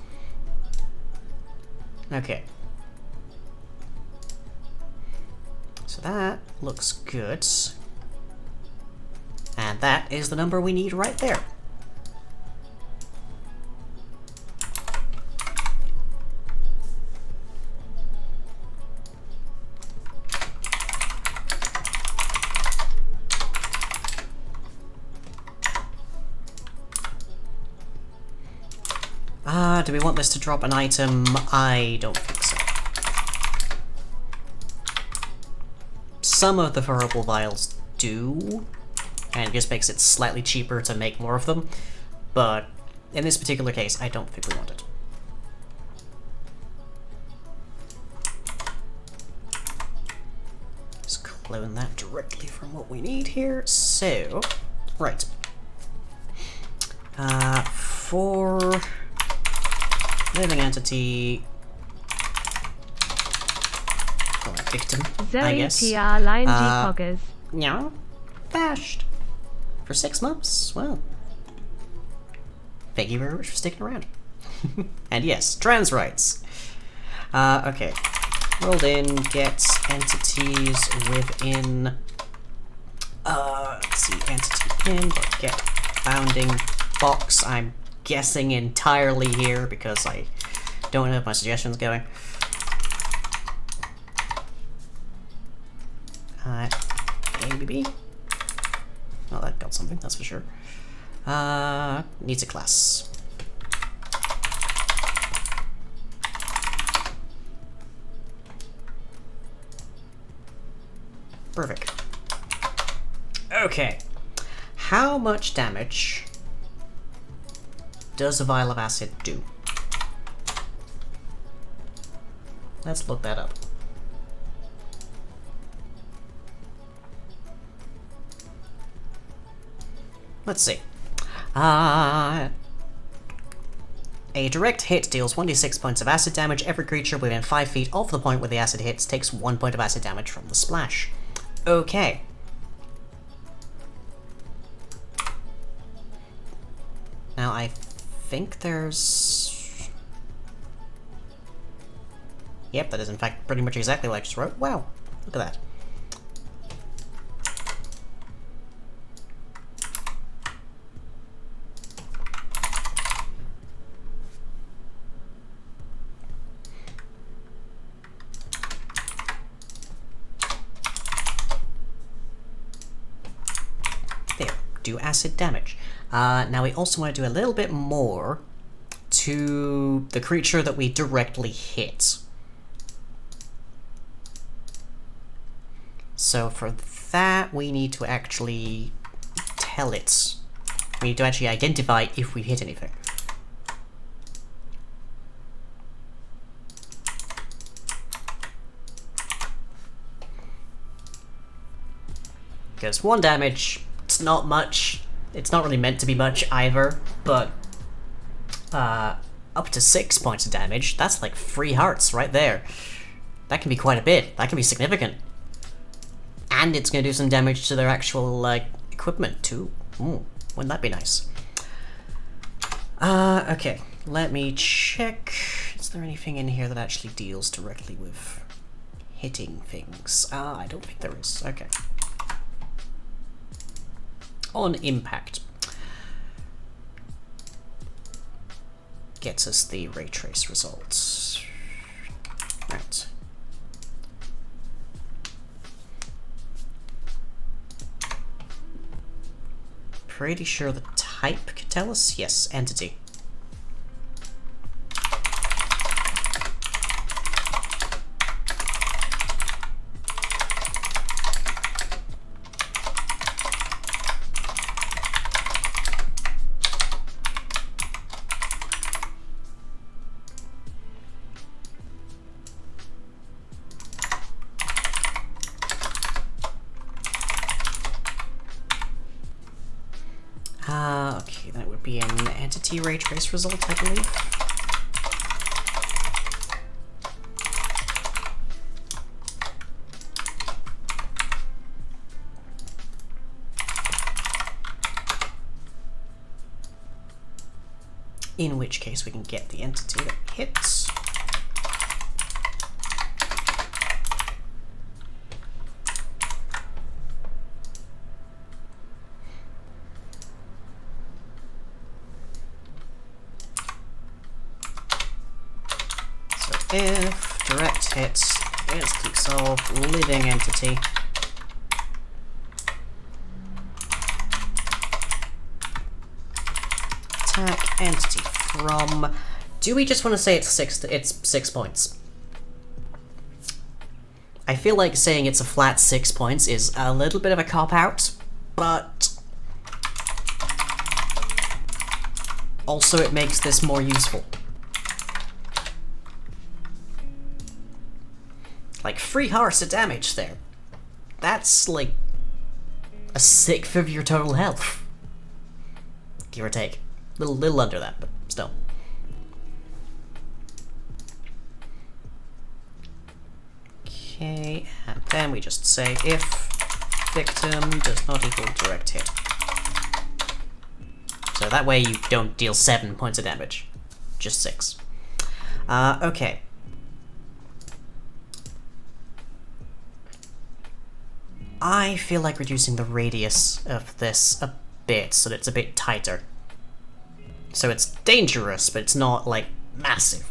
Okay. So that looks good. And that is the number we need right there. Do we want this to drop an item? I don't think so. Some of the throwable vials do, and it just makes it slightly cheaper to make more of them, but in this particular case, I don't think we want it. clone that directly from what we need here. So, right. For living entity, call it victim, I guess. Yeah, bashed for 6 months. Well, thank you very much for sticking around. And yes, trans rights. Okay. Rolled in gets entities within. Let's see, entity pin, but get bounding box. I'm guessing entirely here because I don't have my suggestions going. ABB. Well, that got something, that's for sure. Needs a class. Perfect. Okay. How much damage does a vial of acid do? Let's look that up. Let's see. A direct hit deals 1d6 points of acid damage. Every creature within 5 feet of the point where the acid hits takes 1 point of acid damage from the splash. Okay. Now I think there's... Yep, that is in fact pretty much exactly what I just wrote. Wow, look at that. Do acid damage. Now we also want to do a little bit more to the creature that we directly hit. So for that we need to actually tell it. We need to actually identify if we hit anything. Because 1 damage, it's not much. It's not really meant to be much either, but up to 6 points of damage, that's like 3 hearts right there. That can be quite a bit. That can be significant. And it's going to do some damage to their actual equipment too. Ooh, wouldn't that be nice? Okay, let me check. Is there anything in here that actually deals directly with hitting things? I don't think there is. Okay. On impact. Gets us the ray trace results. Right. Pretty sure the type could tell us. Yes, entity. Okay, that would be an entity ray trace result, I believe. In which case we can get the entity that hits. If direct hits, instant solve, living entity. Attack entity from. Do we just want to say it's 6 points? I feel like saying it's a flat 6 points is a little bit of a cop-out, but also it makes this more useful. Like 3 hearts of damage there. that's like a sixth of your total health. Give or take. Little under that, but still. Okay, and then we just say if victim does not equal direct hit. So that way you don't deal 7 points of damage. Just 6. Okay. I feel like reducing the radius of this a bit so that it's a bit tighter. So it's dangerous, but it's not, like, massive.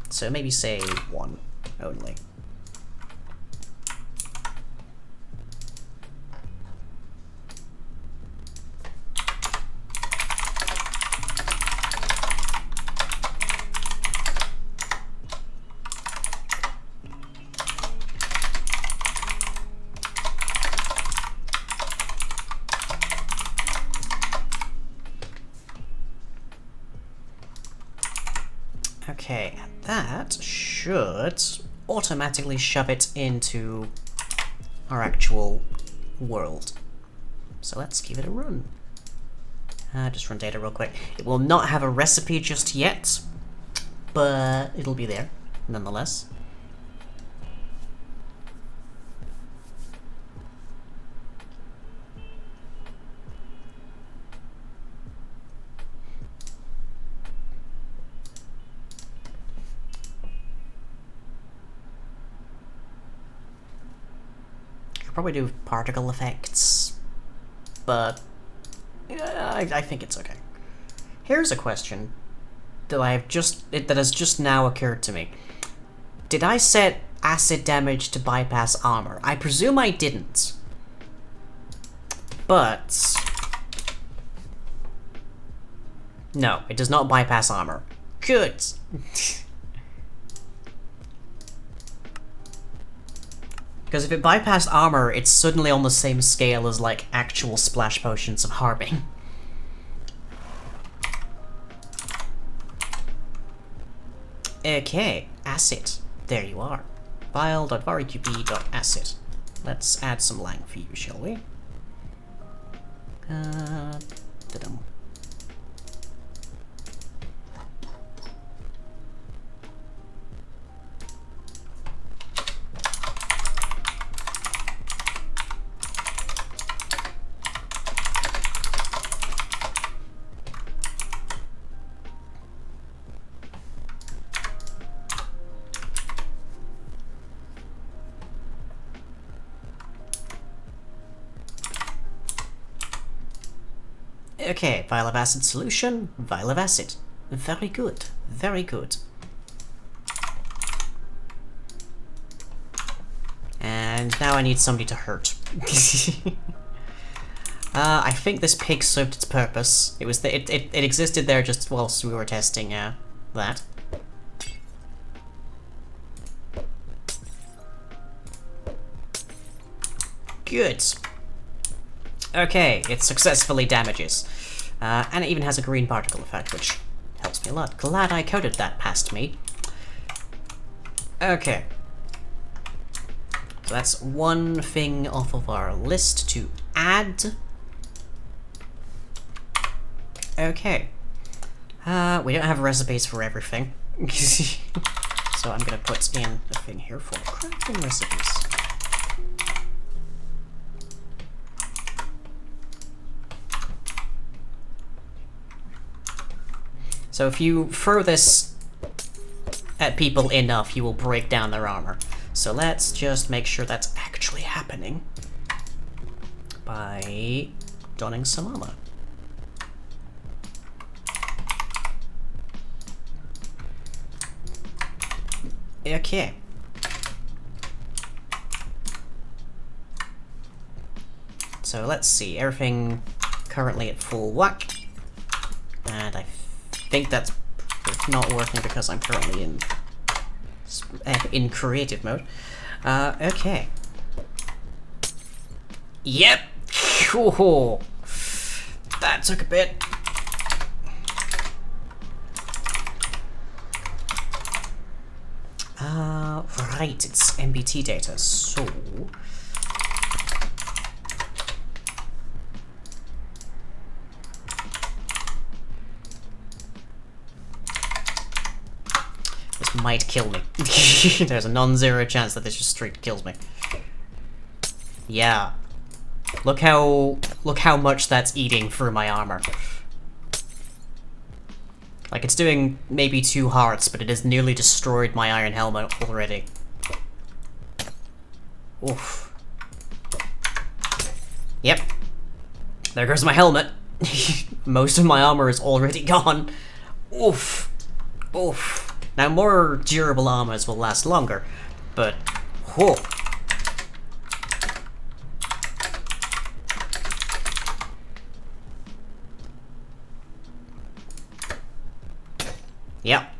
So maybe say 1 only. Okay, and that should automatically shove it into our actual world. So let's give it a run. Just run data real quick. It will not have a recipe just yet, but it'll be there nonetheless. Probably do particle effects, but I think it's okay. Here's a question that that has just now occurred to me. Did I set acid damage to bypass armor? I presume I didn't, but no, it does not bypass armor. Good. Because if it bypassed armor, it's suddenly on the same scale as, like, actual splash potions of harming. Okay, acid. There you are. Vial.varqb.acid. Let's add some lang for you, shall we? Ta-dum. Okay, vial of acid solution, vial of acid. Very good, very good. And now I need somebody to hurt. I think this pig served its purpose. It existed there just whilst we were testing that. Good. Okay, it successfully damages. And it even has a green particle effect, which helps me a lot. Glad I coded that past me. Okay. So that's one thing off of our list to add. Okay. We don't have recipes for everything. So I'm gonna put in a thing here for crafting recipes. So if you throw this at people enough, you will break down their armor. So let's just make sure that's actually happening by donning some armor. Okay. So let's see, everything currently at full whack. And I think that's not working because I'm currently in creative mode. Okay. Yep. Oh, that took a bit. Right, it's MBT data, so... This might kill me. There's a non-zero chance that this just straight kills me. Yeah. Look how much that's eating through my armor. Like, it's doing maybe 2 hearts, but it has nearly destroyed my iron helmet already. Oof. Yep. There goes my helmet. Most of my armor is already gone. Oof. Oof. Now, more durable armors will last longer, but... whoa. Yep.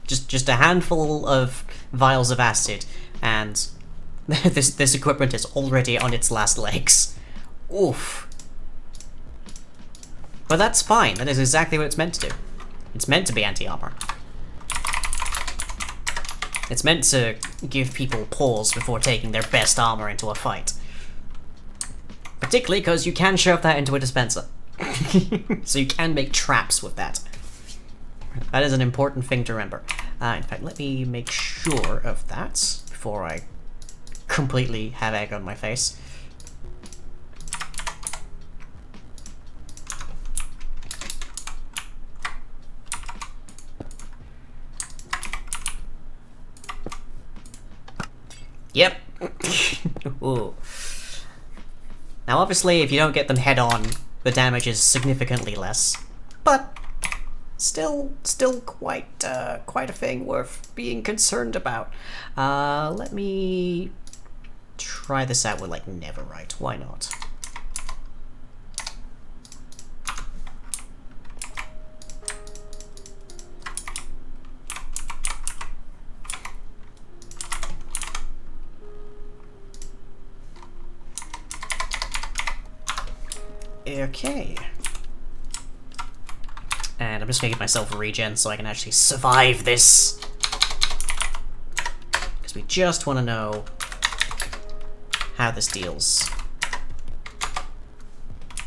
just a handful of vials of acid, and this equipment is already on its last legs. Oof. But that's fine. That is exactly what it's meant to do. It's meant to be anti-armor. It's meant to give people pause before taking their best armor into a fight. Particularly because you can shove that into a dispenser. So you can make traps with that. That is an important thing to remember. In fact, let me make sure of that before I completely have egg on my face. Yep. Ooh. Now, obviously, if you don't get them head on, the damage is significantly less, but still quite a thing worth being concerned about. Let me try this out with like Neverite. Why not? Okay. And I'm just gonna give myself a regen so I can actually survive this. Because we just want to know how this deals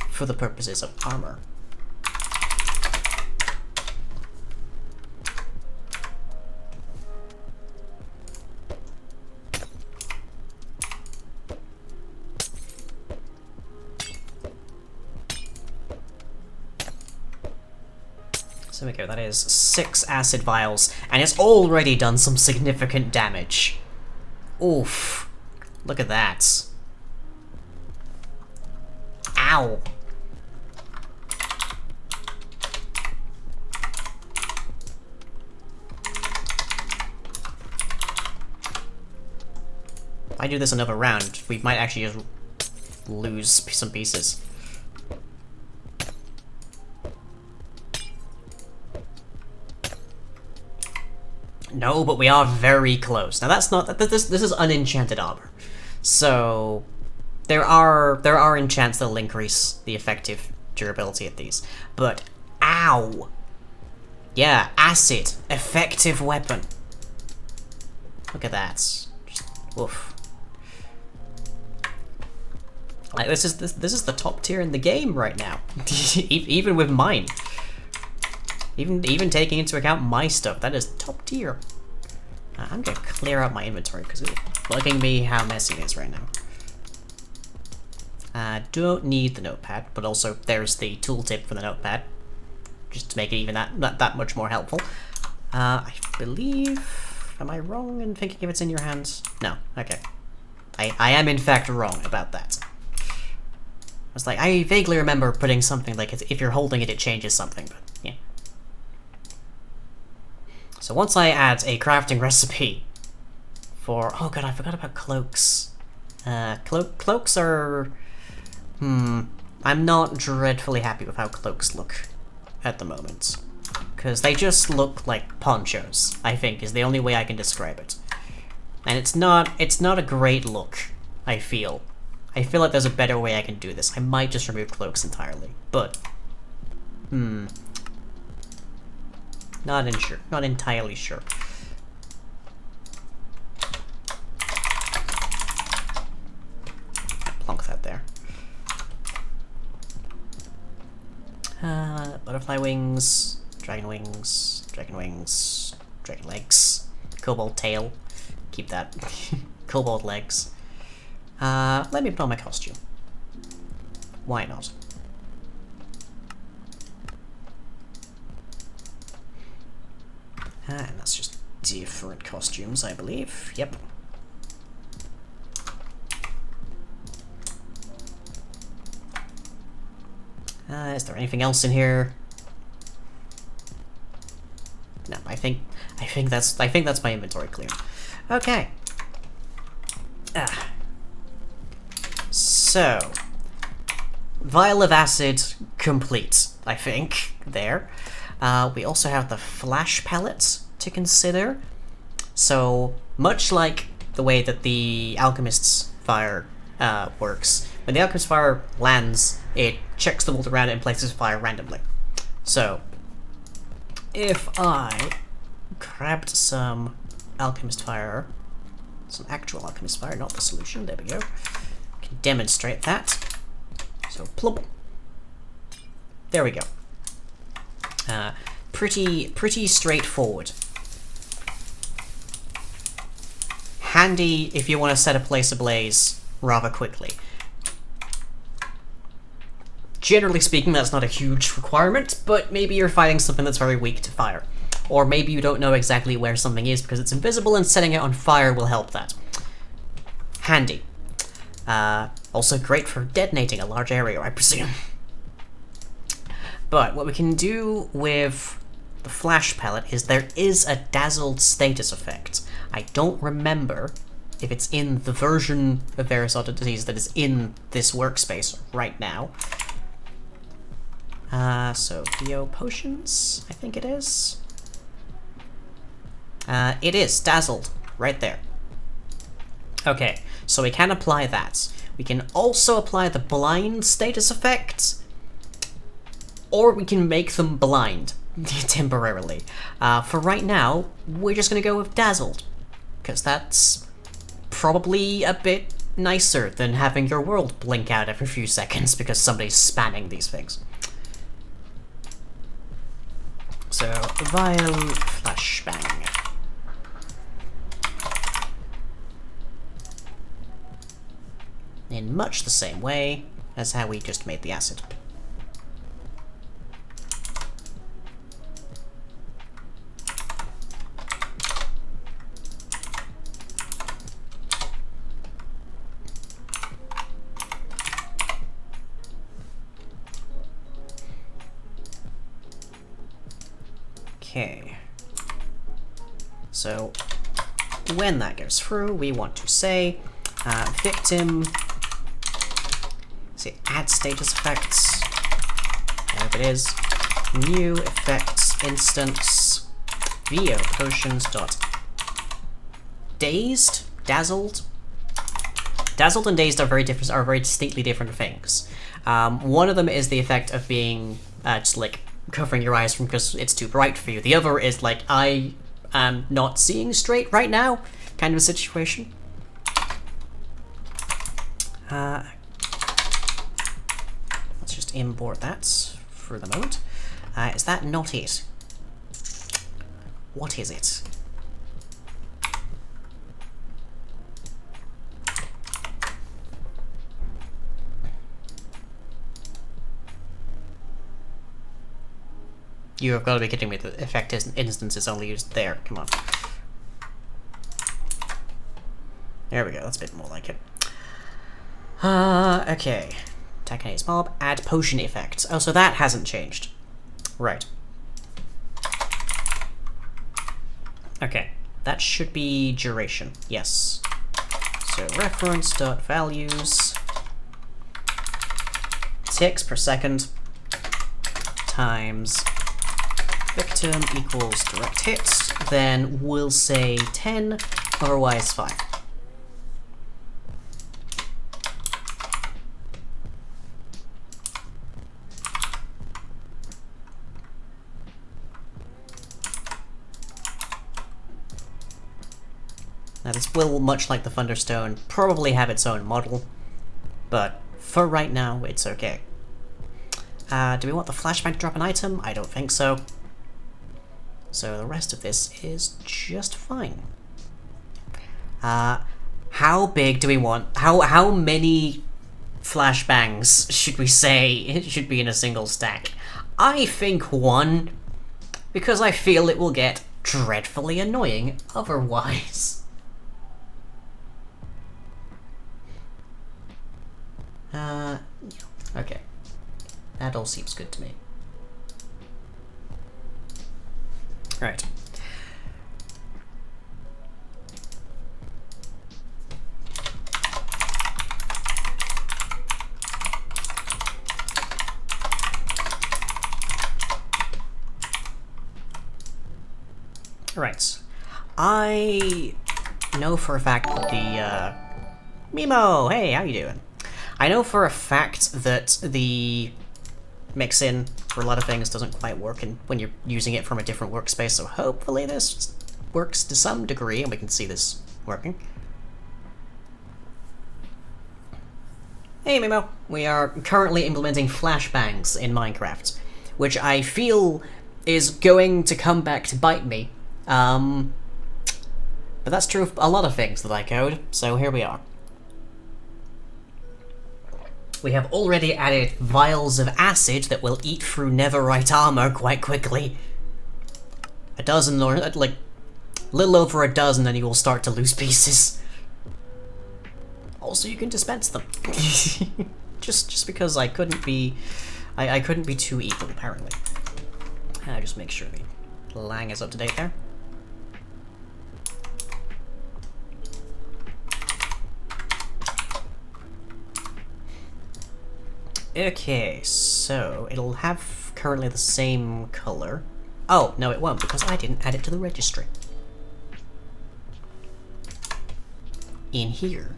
for the purposes of armor. So we go, that is 6 acid vials, and it's already done some significant damage. Oof. Look at that. Ow. If I do this another round, we might actually just lose some pieces. No, but we are very close. Now that's not this is unenchanted armor, so there are enchants that'll increase the effective durability of these. But ow, yeah, acid effective weapon. Look at that. Just, woof. Like this is the top tier in the game right now, even with mine. Even taking into account my stuff, that is top tier. I'm gonna clear out my inventory because it's bugging me how messy it is right now. Don't need the notepad, but also there's the tooltip for the notepad, just to make it even that much more helpful. I believe, am I wrong in thinking if it's in your hands? No, okay. I am in fact wrong about that. I was like, I vaguely remember putting something like if you're holding it, it changes something, but yeah. So once I add a crafting recipe for... oh god, I forgot about cloaks. Cloaks are... I'm not dreadfully happy with how cloaks look at the moment. Because they just look like ponchos, I think, is the only way I can describe it. And it's not a great look, I feel. I feel like there's a better way I can do this. I might just remove cloaks entirely, but... not entirely sure. Butterfly wings, dragon wings, dragon wings, dragon legs, kobold tail. Keep that. Kobold legs. Let me put on my costume. Why not? And that's just different costumes, I believe. Yep. Is there anything else in here? No, I think that's my inventory clear. Okay. So, Vial of Acid complete, I think, there. We also have the flash pellets to consider. So, much like the way that the Alchemist's fire works, when the Alchemist's fire lands, it checks the world around it and places fire randomly. So, if I grabbed some Alchemist fire, some actual Alchemist fire, not the solution, there we go, can demonstrate that. So, plump. There we go. Pretty straightforward. Handy if you want to set a place ablaze rather quickly. Generally speaking, that's not a huge requirement, but maybe you're fighting something that's very weak to fire. Or maybe you don't know exactly where something is because it's invisible and setting it on fire will help that. Handy. Also great for detonating a large area, I presume. But what we can do with the flash pellet is there is a Dazzled status effect. I don't remember if it's in the version of Various Oddities that is in this workspace right now. So Theo Potions, I think it is. It is Dazzled, right there. Okay, so we can apply that. We can also apply the blind status effect, or we can make them blind temporarily. For right now, we're just gonna go with Dazzled, because that's probably a bit nicer than having your world blink out every few seconds because somebody's spamming these things. So, Vial Flashbang. In much the same way as how we just made the acid. Okay. So, when that goes through, we want to say victim. Say add status effects. There it is. New effects instance. Theo potions dot dazed, dazzled. Dazzled and dazed are very different. Are very distinctly different things. One of them is the effect of being just like covering your eyes from because it's too bright for you. The other is like I am not seeing straight right now, kind of a situation. Let's just import that for the moment. Is that not it? What is it? You have got to be kidding me, the effect instance is only used there. Come on. There we go, that's a bit more like it. Okay. Attack an mob, add potion effects. Oh, so that hasn't changed. Right. Okay, that should be duration, yes. So reference.values ticks per second times victim equals direct hits, then we'll say 10, otherwise 5. Now this will, much like the Thunderstone, probably have its own model, but for right now, it's okay. Do we want the flashbang to drop an item? I don't think so. So the rest of this is just fine. How big do we want? How many flashbangs should we say it should be in a single stack? I think one, because I feel it will get dreadfully annoying otherwise. Okay. That all seems good to me. Right. Right. I know for a fact that the, Mimo! Hey, how you doing? I know for a fact that the mix-in for a lot of things doesn't quite work when you're using it from a different workspace, so hopefully this works to some degree and we can see this working. Hey Mimo! We are currently implementing flashbangs in Minecraft, which I feel is going to come back to bite me. But that's true of a lot of things that I code, so here we are. We have already added vials of acid that will eat through netherite armor quite quickly. A dozen, or like, little over a dozen, and you will start to lose pieces. Also, you can dispense them. just because I couldn't be, I couldn't be too evil, apparently. I'll just make sure the lang is up to date there. Okay, so it'll have currently the same color. Oh, no it won't, because I didn't add it to the registry. In here.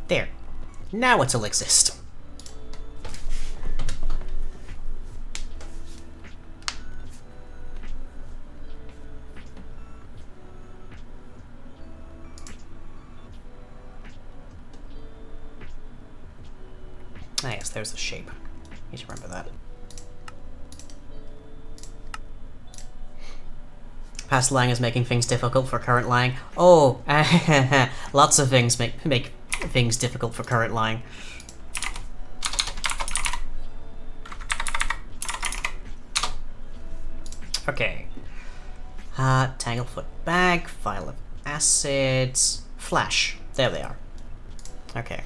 There. Now it'll exist. Ah yes, there's the shape. Need to remember that. Past lang is making things difficult for current lang. Oh, lots of things make things difficult for current lang. Okay. Tanglefoot bag, vial of acids, flash. There they are. Okay.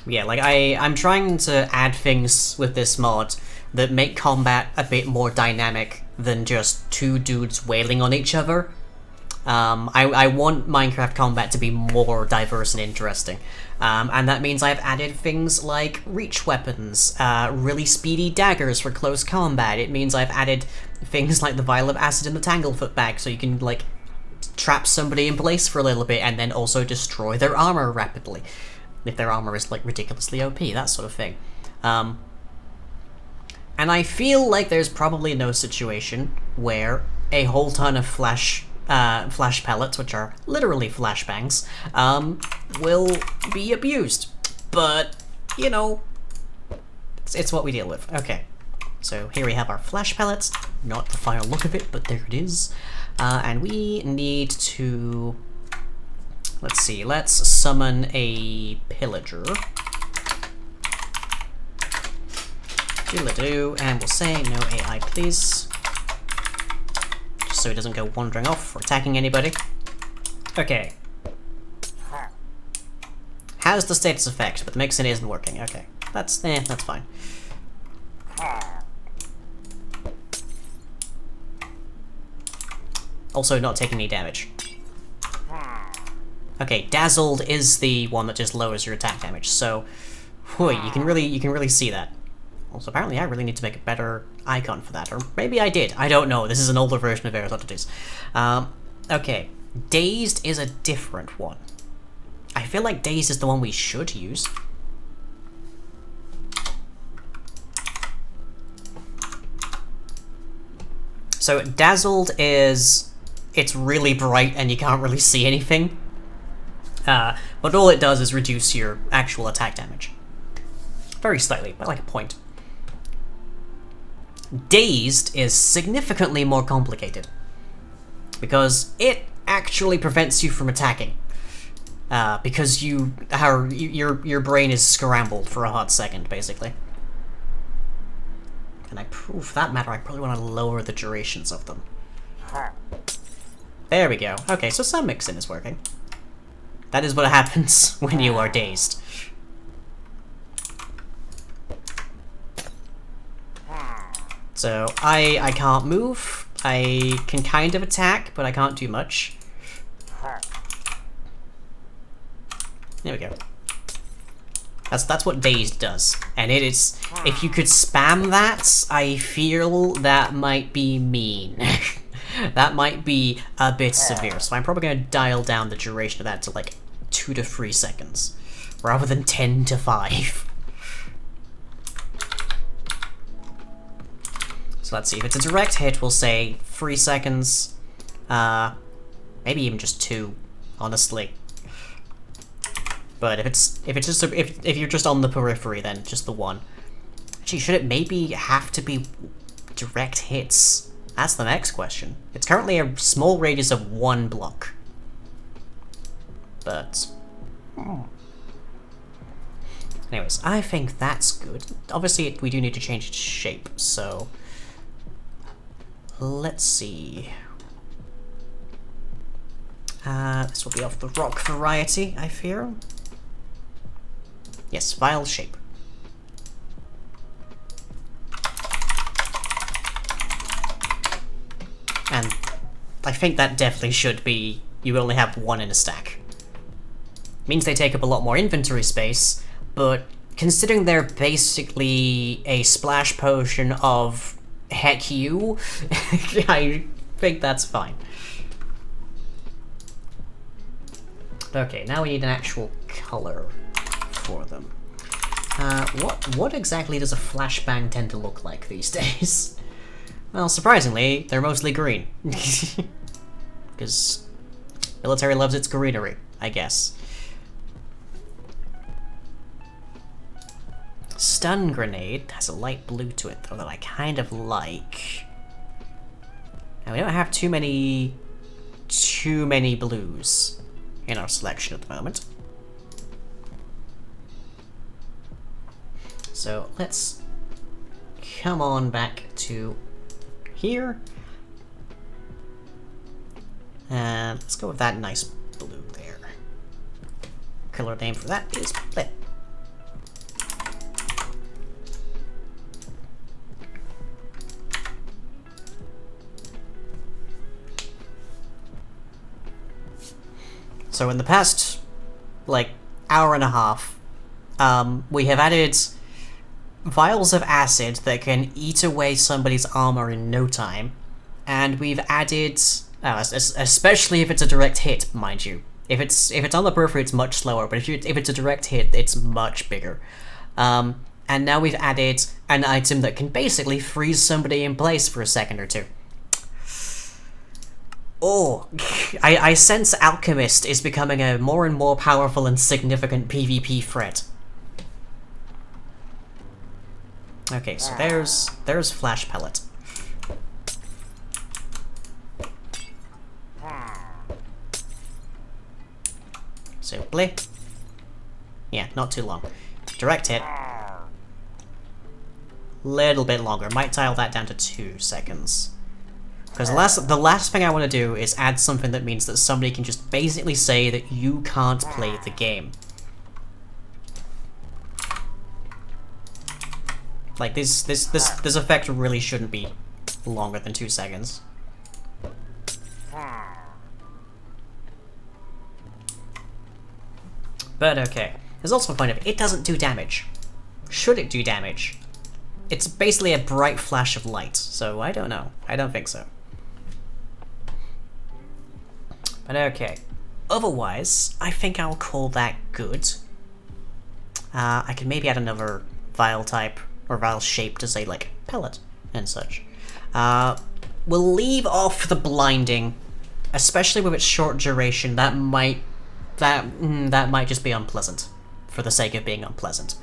Yeah, like I'm trying to add things with this mod that make combat a bit more dynamic than just two dudes wailing on each other. I want Minecraft combat to be more diverse and interesting. And that means I've added things like reach weapons, really speedy daggers for close combat. It means I've added things like the vial of acid and the tanglefoot bag, so you can, like, trap somebody in place for a little bit and then also destroy their armor rapidly. If their armor is, like, ridiculously OP, that sort of thing. And I feel like there's probably no situation where a whole ton of flash pellets, which are literally flashbangs, will be abused. But, you know, it's what we deal with. Okay, so here we have our flash pellets. Not the final look of it, but there it is. And we need to... Let's see, let's summon a pillager. Doodle-doo, and we'll say no AI, please. Just so he doesn't go wandering off or attacking anybody. Okay. Has the status effect, but the mix-in isn't working. Okay, that's fine. Also not taking any damage. Okay, Dazzled is the one that just lowers your attack damage, so whew, you can really see that. Also, apparently I really need to make a better icon for that, or maybe I did. I don't know. This is an older version of Various Oddities. Okay. Dazed is a different one. I feel like Dazed is the one we should use. So Dazzled is... it's really bright and you can't really see anything. But all it does is reduce your actual attack damage. Very slightly, by like a point. Dazed is significantly more complicated. Because it actually prevents you from attacking. Because your brain is scrambled for a hot second, basically. And for that matter, I probably want to lower the durations of them. There we go. Okay, so some mixing is working. That is what happens when you are dazed. So, I can't move. I can kind of attack, but I can't do much. There we go. That's what Dazed does. And it is... if you could spam that, I feel that might be mean. That might be a bit severe. So I'm probably going to dial down the duration of that to like 2 to 3 seconds. Rather than 10 to 5. So let's see. If it's a direct hit, we'll say 3 seconds. Maybe even just 2, honestly. But if you're just on the periphery, then just the 1. Actually, should it maybe have to be direct hits? That's the next question. It's currently a small radius of 1 block. But... anyways, I think that's good. Obviously, we do need to change its shape, so... let's see... this will be of the rock variety, I fear. Yes, Vial shape. And I think that definitely should be... you only have 1 in a stack. Means they take up a lot more inventory space, but considering they're basically a splash potion of heck you, I think that's fine. Okay, now we need an actual color for them. What exactly does a flashbang tend to look like these days? Well, surprisingly, they're mostly green. Because military loves its greenery, I guess. Stun grenade has a light blue to it, though, that I kind of like. Now, we don't have too many blues in our selection at the moment. So let's come on back to here. And let's go with that nice blue there. Color name for that is Blip. So in the past, like, hour and a half, we have added vials of acid that can eat away somebody's armor in no time, and we've added, especially if it's a direct hit, mind you. If it's on the periphery, it's much slower, but if it's a direct hit, it's much bigger. And now we've added an item that can basically freeze somebody in place for a second or two. Oh, I sense Alchemist is becoming a more and more powerful and significant PvP threat. Okay, so there's Flash Pellet. So, blip. Yeah, not too long. Direct hit. Little bit longer. Might dial that down to 2 seconds. Because the last thing I want to do is add something that means that somebody can just basically say that you can't play the game. Like, this effect really shouldn't be longer than 2 seconds. But okay. There's also a point of, it doesn't do damage. Should it do damage? it's basically a bright flash of light, so I don't know. I don't think so. But okay. Otherwise, I think I'll call that good. I can maybe add another vial type, or vial shape to say, like, pellet and such. We'll leave off the blinding, especially with its short duration. That might just be unpleasant, for the sake of being unpleasant.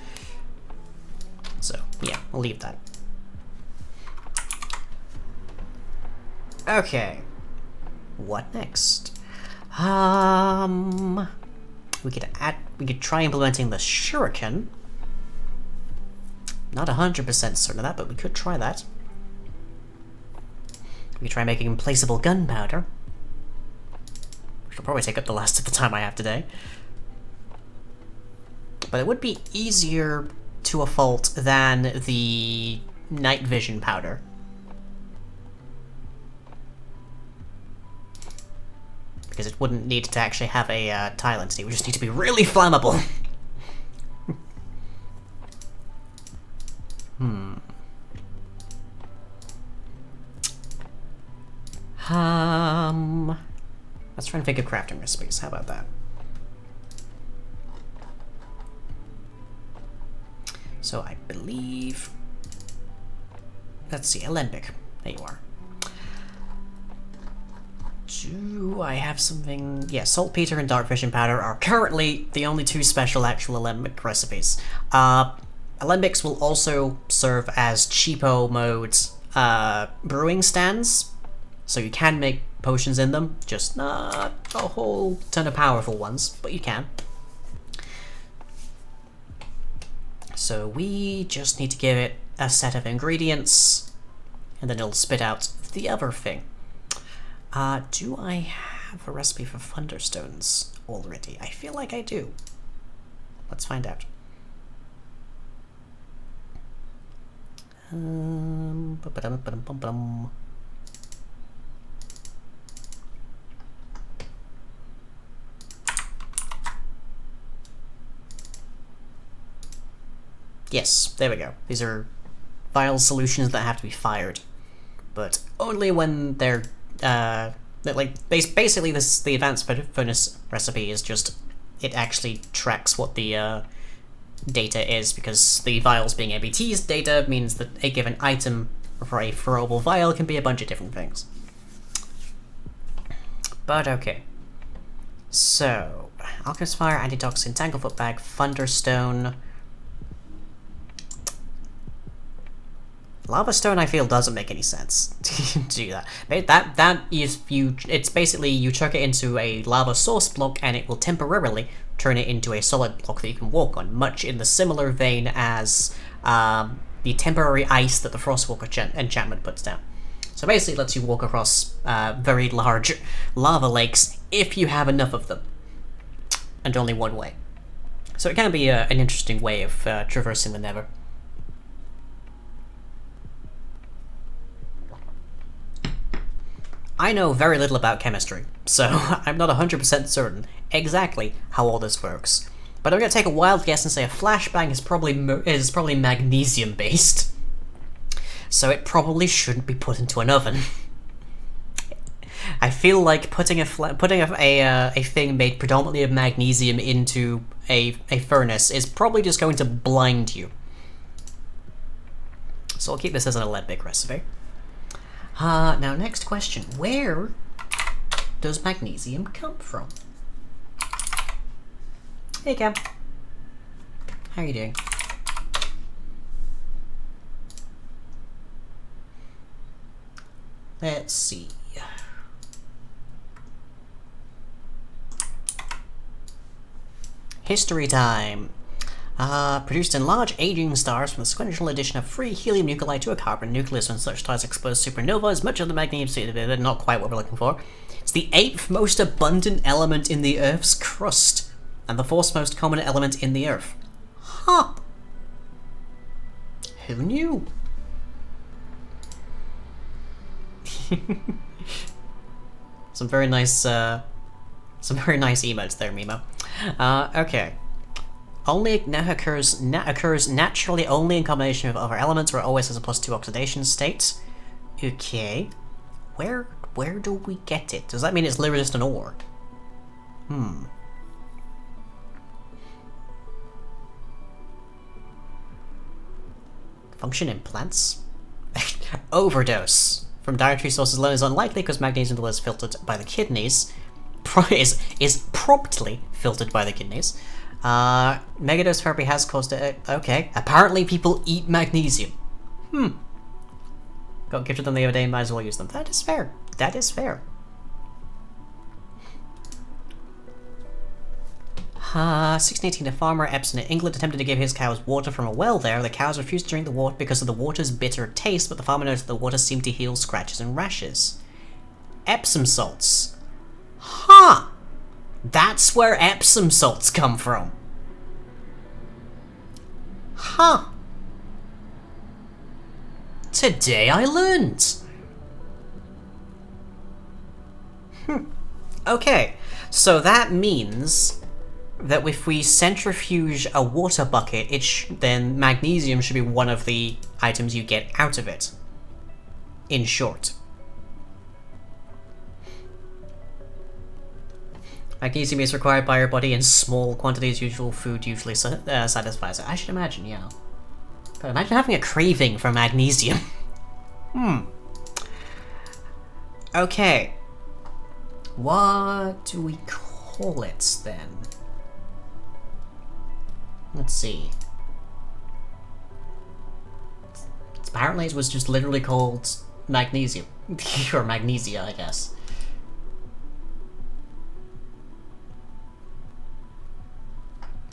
So, yeah, we'll leave that. Okay. What next? We could try implementing the shuriken. Not 100% certain of that, but we could try that. We could try making placeable gunpowder, which will probably take up the last of the time I have today. But it would be easier to a fault than the night vision powder. Because it wouldn't need to actually have a tile entity, it would just need to be really flammable. Let's try and think of crafting recipes, how about that? So I believe... Let's see, alembic. There you are. Do I have something? Yeah, saltpeter and dark vision powder are currently the only two special actual alembic recipes. Alembics will also serve as cheapo mode brewing stands, so you can make potions in them, just not a whole ton of powerful ones, but you can. So we just need to give it a set of ingredients, and then it'll spit out the other thing. Do I have a recipe for Thunderstones already? I feel like I do. Let's find out. Yes, there we go. These are vial solutions that have to be fired, but only when they're basically the advanced furnace recipe is just it actually tracks what the data is, because the vials being MBT's data means that a given item for a throwable vial can be a bunch of different things. But okay. So, Alchemist Fire, Antitoxin, Tanglefoot Bag, Thunderstone. Lava Stone, I feel, doesn't make any sense to do that. It's basically you chuck it into a lava source block and it will temporarily turn it into a solid block that you can walk on, much in the similar vein as the temporary ice that the Frostwalker enchantment puts down. So basically it lets you walk across very large lava lakes if you have enough of them, and only one way. So it can be an interesting way of traversing the Nether. I know very little about chemistry, so I'm not 100% certain exactly how all this works. But I'm going to take a wild guess and say a flashbang is probably magnesium based, so it probably shouldn't be put into an oven. I feel like putting a thing made predominantly of magnesium into a furnace is probably just going to blind you. So I'll keep this as an alembic recipe. Now next question, where does magnesium come from? Hey Cam, how are you doing? Let's see. History time. Produced in large aging stars from the sequential addition of free helium nuclei to a carbon nucleus when such stars explode supernovas, much of the magnesium, not quite what we're looking for. It's the 8th most abundant element in the Earth's crust, and the 4th most common element in the Earth. Huh. Who knew? Some very nice emotes there, Mimo. Okay. Only occurs naturally only in combination with other elements, where it always has a +2 oxidation state. Okay. Where do we get it? Does that mean it's literally just an ore? Function in plants? Overdose from dietary sources alone is unlikely because magnesium is filtered by the kidneys. is promptly filtered by the kidneys. Megadose therapy has caused it. Okay. Apparently people eat magnesium. Got gifted them the other day, might as well use them. That is fair. That is fair. 1618, a farmer, Epsom in England, attempted to give his cows water from a well there. The cows refused to drink the water because of the water's bitter taste, but the farmer noticed that the water seemed to heal scratches and rashes. Epsom salts. Huh! That's where Epsom salts come from. Huh. Today I learned. Okay, so that means that if we centrifuge a water bucket, then magnesium should be one of the items you get out of it. In short. Magnesium is required by your body in small quantities. Usual food usually satisfies it. I should imagine, yeah. But imagine having a craving for magnesium. Okay. What do we call it then? Let's see. Apparently it was just literally called magnesium. Or magnesia, I guess.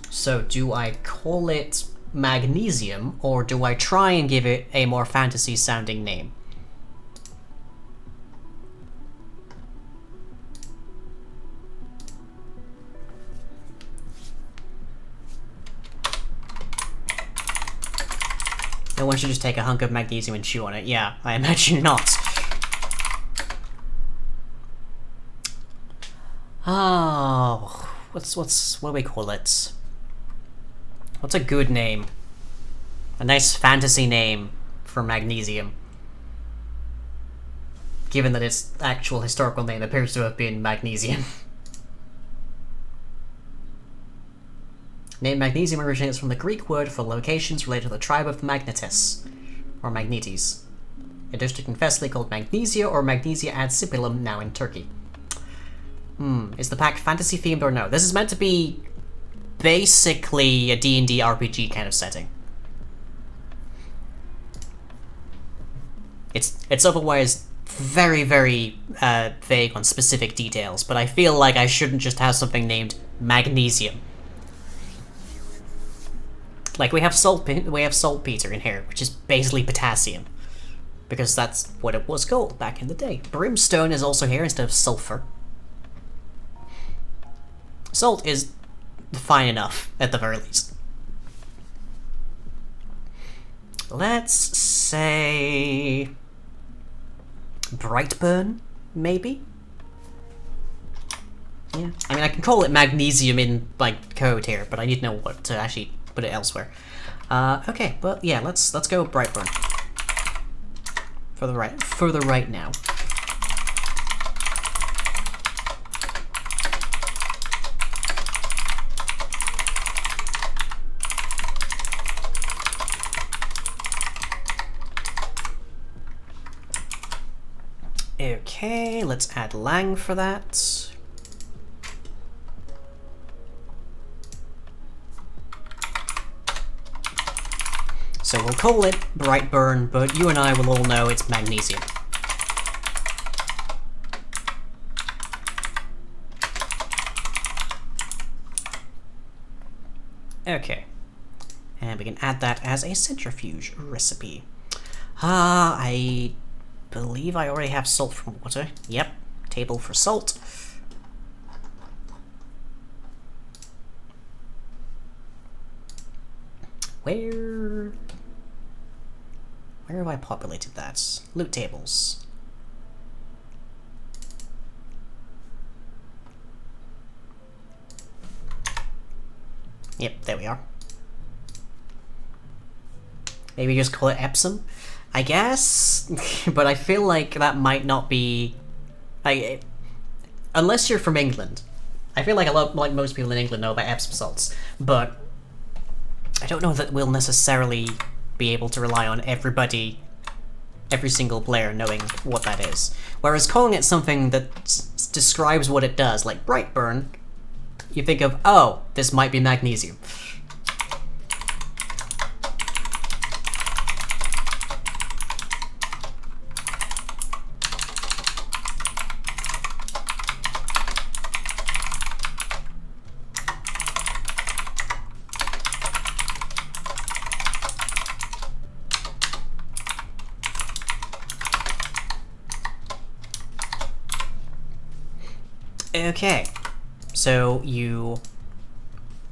So do I call it magnesium, or do I try and give it a more fantasy sounding name? No one should just take a hunk of magnesium and chew on it. Yeah, I imagine not. Oh, what do we call it? What's a good name? A nice fantasy name for magnesium. Given that its actual historical name appears to have been magnesium. Name magnesium originates from the Greek word for locations related to the tribe of Magnetes, or Magnetes. A district in Thessaly called Magnesia, or Magnesia ad Sipylum, now in Turkey. Is the pack fantasy themed or no? This is meant to be basically a D&D RPG kind of setting. It's otherwise very, very vague on specific details, but I feel like I shouldn't just have something named Magnesium. Like, we have saltpeter in here, which is basically potassium. Because that's what it was called back in the day. Brimstone is also here instead of sulfur. Salt is fine enough, at the very least. Let's say... Brightburn, maybe? Yeah. I mean, I can call it magnesium in, like, code here, but I need to know what to actually put it elsewhere. Okay, but yeah, let's go with Brightburn. For the right now. Okay, let's add lang for that. So we'll call it Brightburn, but you and I will all know it's magnesium. Okay. And we can add that as a centrifuge recipe. I believe I already have salt from water. Yep, table for salt. Where have I populated that? Loot tables. Yep, there we are. Maybe just call it Epsom, I guess? But I feel like that might not be... unless you're from England. I feel like like most people in England know about Epsom salts, but I don't know that we'll necessarily be able to rely on every single player knowing what that is. Whereas calling it something that describes what it does, like Brightburn, you think of, oh, this might be magnesium. Okay, so you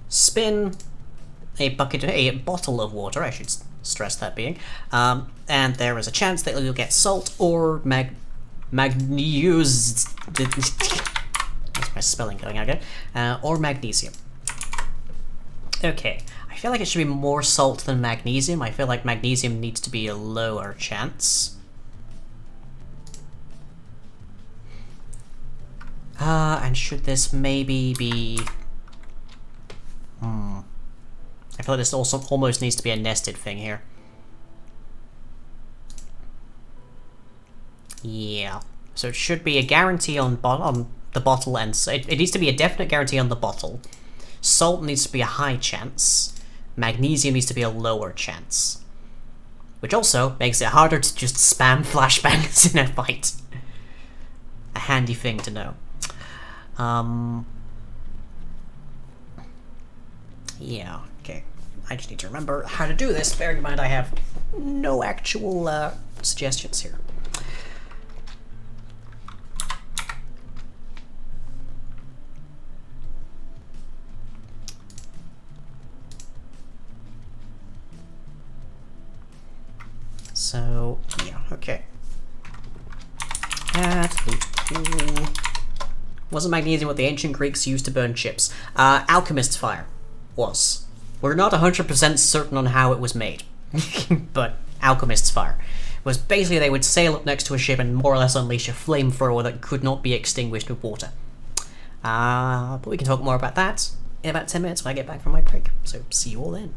spin a bottle of water, I should stress that being, and there is a chance that you'll get salt or magnesium. That's my spelling going out again. Or magnesium. Okay, I feel like it should be more salt than magnesium. I feel like magnesium needs to be a lower chance. And should this maybe be... I feel like this also almost needs to be a nested thing here. Yeah. So it should be a guarantee on the bottle, and it needs to be a definite guarantee on the bottle. Salt needs to be a high chance. Magnesium needs to be a lower chance. Which also makes it harder to just spam flashbangs in a fight. A handy thing to know. Yeah, okay. I just need to remember how to do this, bearing in mind I have no actual suggestions here. So, yeah, okay. Wasn't magnesium what the ancient Greeks used to burn chips? Alchemist's fire was. We're not 100% certain on how it was made, but Alchemist's fire was basically they would sail up next to a ship and more or less unleash a flamethrower that could not be extinguished with water. But we can talk more about that in about 10 minutes when I get back from my break, so see you all then.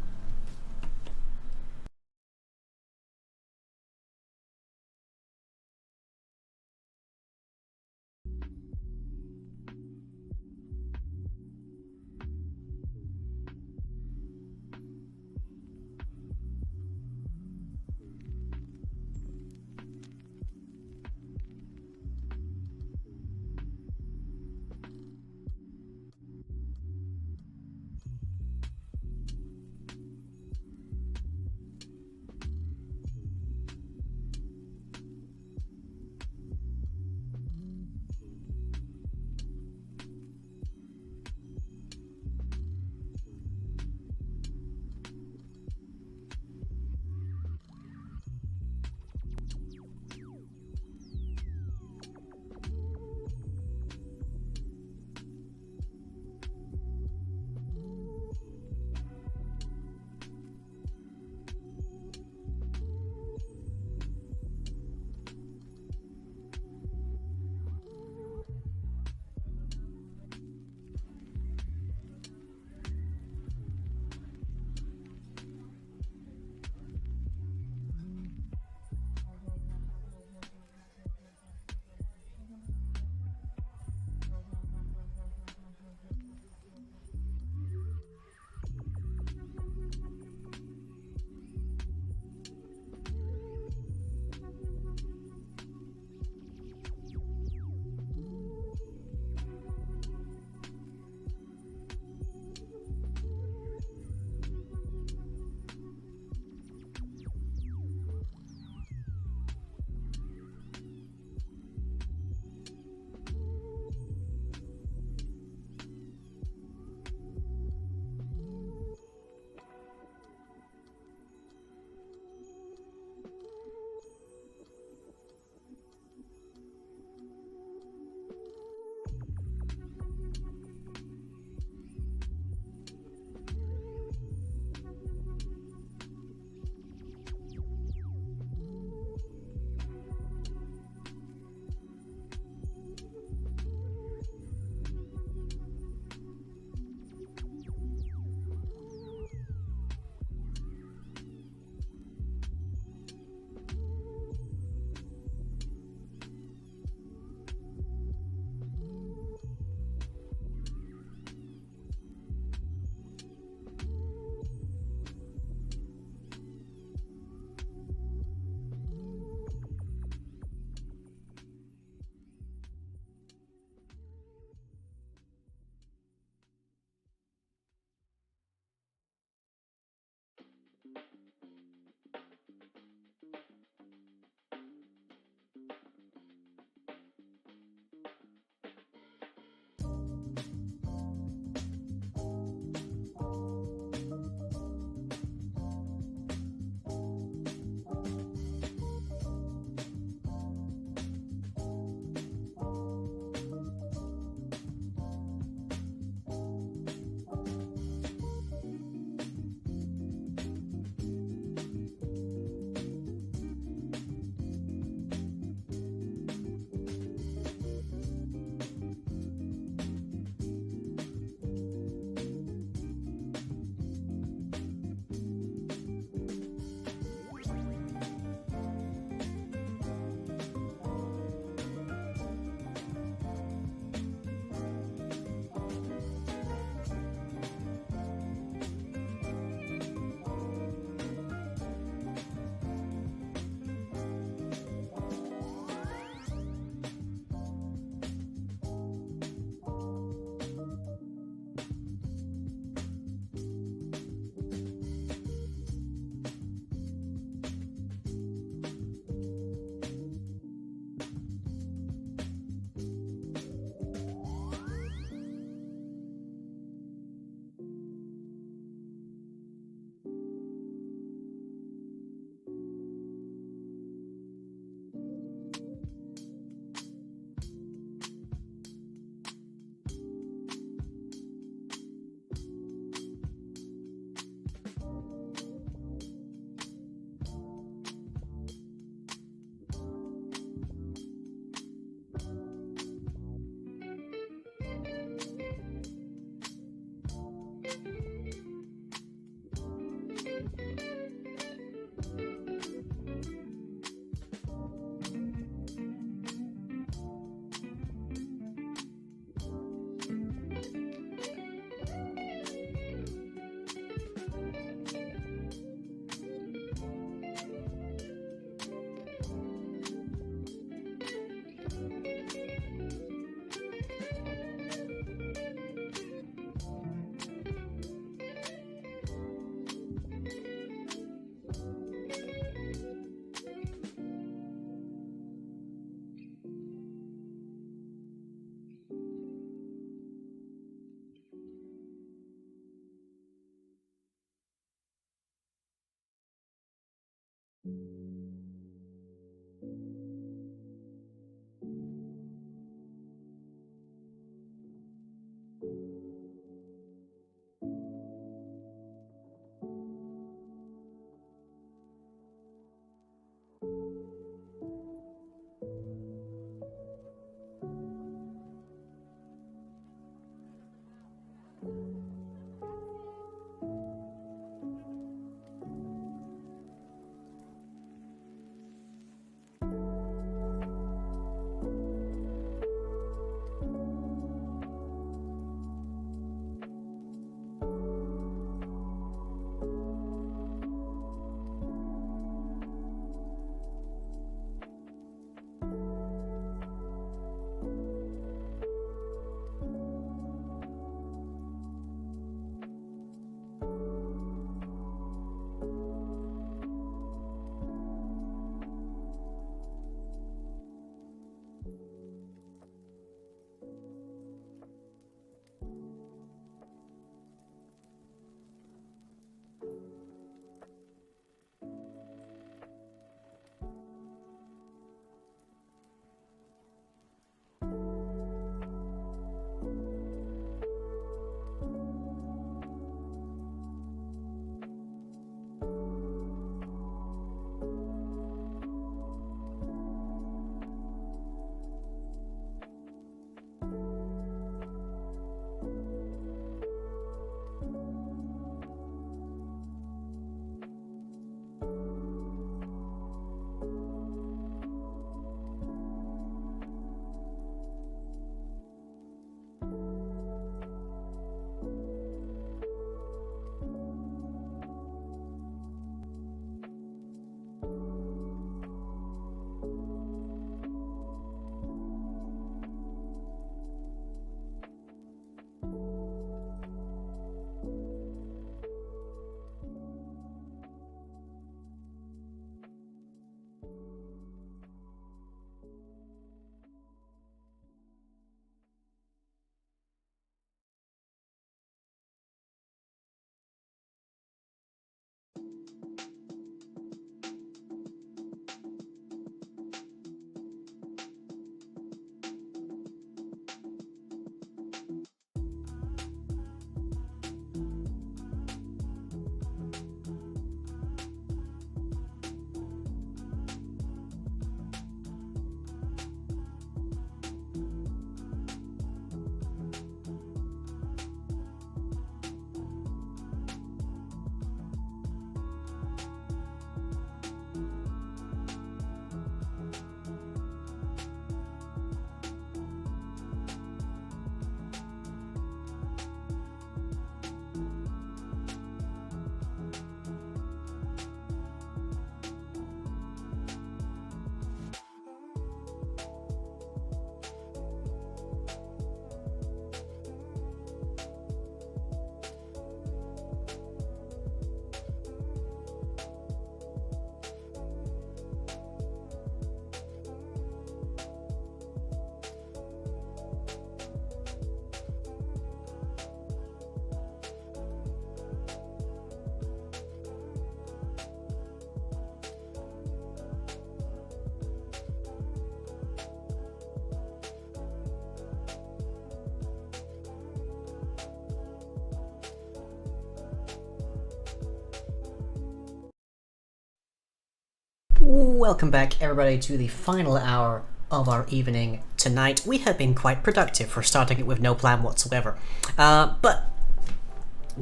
Welcome back, everybody, to the final hour of our evening tonight. We have been quite productive for starting it with no plan whatsoever. But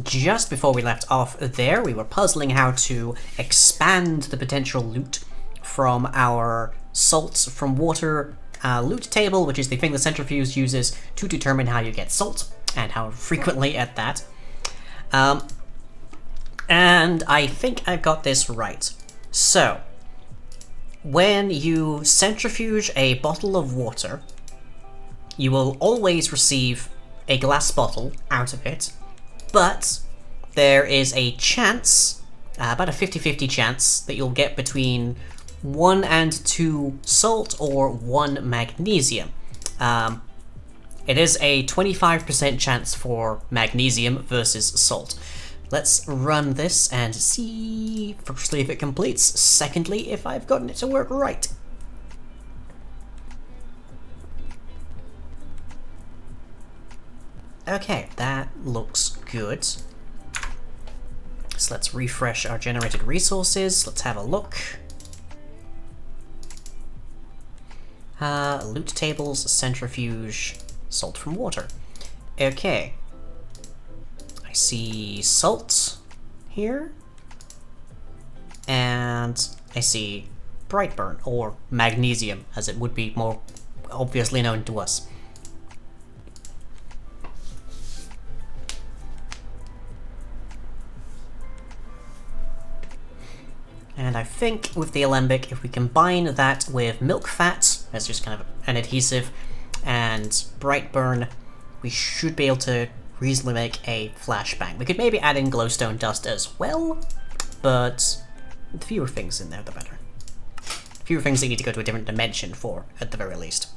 just before we left off there, we were puzzling how to expand the potential loot from our salts from water loot table, which is the thing the Centrifuge uses to determine how you get salt, and how frequently at that. And I think I've got this right. So, when you centrifuge a bottle of water, you will always receive a glass bottle out of it, but there is a chance, about a 50-50 chance, that you'll get between 1 and 2 salt or 1 magnesium. It is a 25% chance for magnesium versus salt. Let's run this and see, firstly, if it completes, secondly, if I've gotten it to work right. Okay, that looks good. So let's refresh our generated resources. Let's have a look. Loot tables, centrifuge, salt from water. Okay. I see salt here. And I see Brightburn, or Magnesium, as it would be more obviously known to us. And I think with the alembic, if we combine that with milk fat, as just kind of an adhesive, and Brightburn, we should be able to reasonably make a flashbang. We could maybe add in glowstone dust as well, but the fewer things in there, the better. Fewer things that you need to go to a different dimension for, at the very least.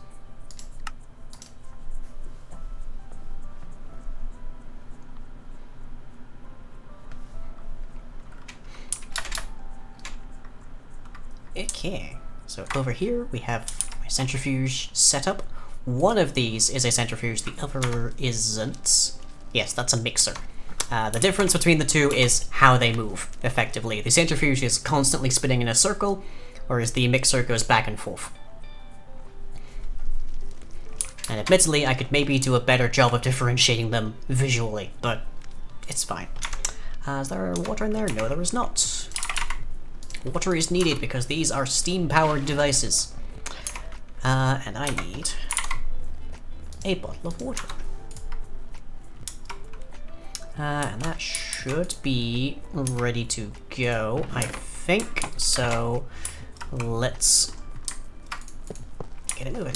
Okay, so over here we have my centrifuge setup. One of these is a centrifuge, the other isn't. Yes, that's a mixer. The difference between the two is how they move, effectively. The centrifuge is constantly spinning in a circle, whereas the mixer goes back and forth. And admittedly, I could maybe do a better job of differentiating them visually, but it's fine. Is there water in there? No, there is not. Water is needed because these are steam-powered devices. And I need a bottle of water. And that should be ready to go, I think. So let's get it moving.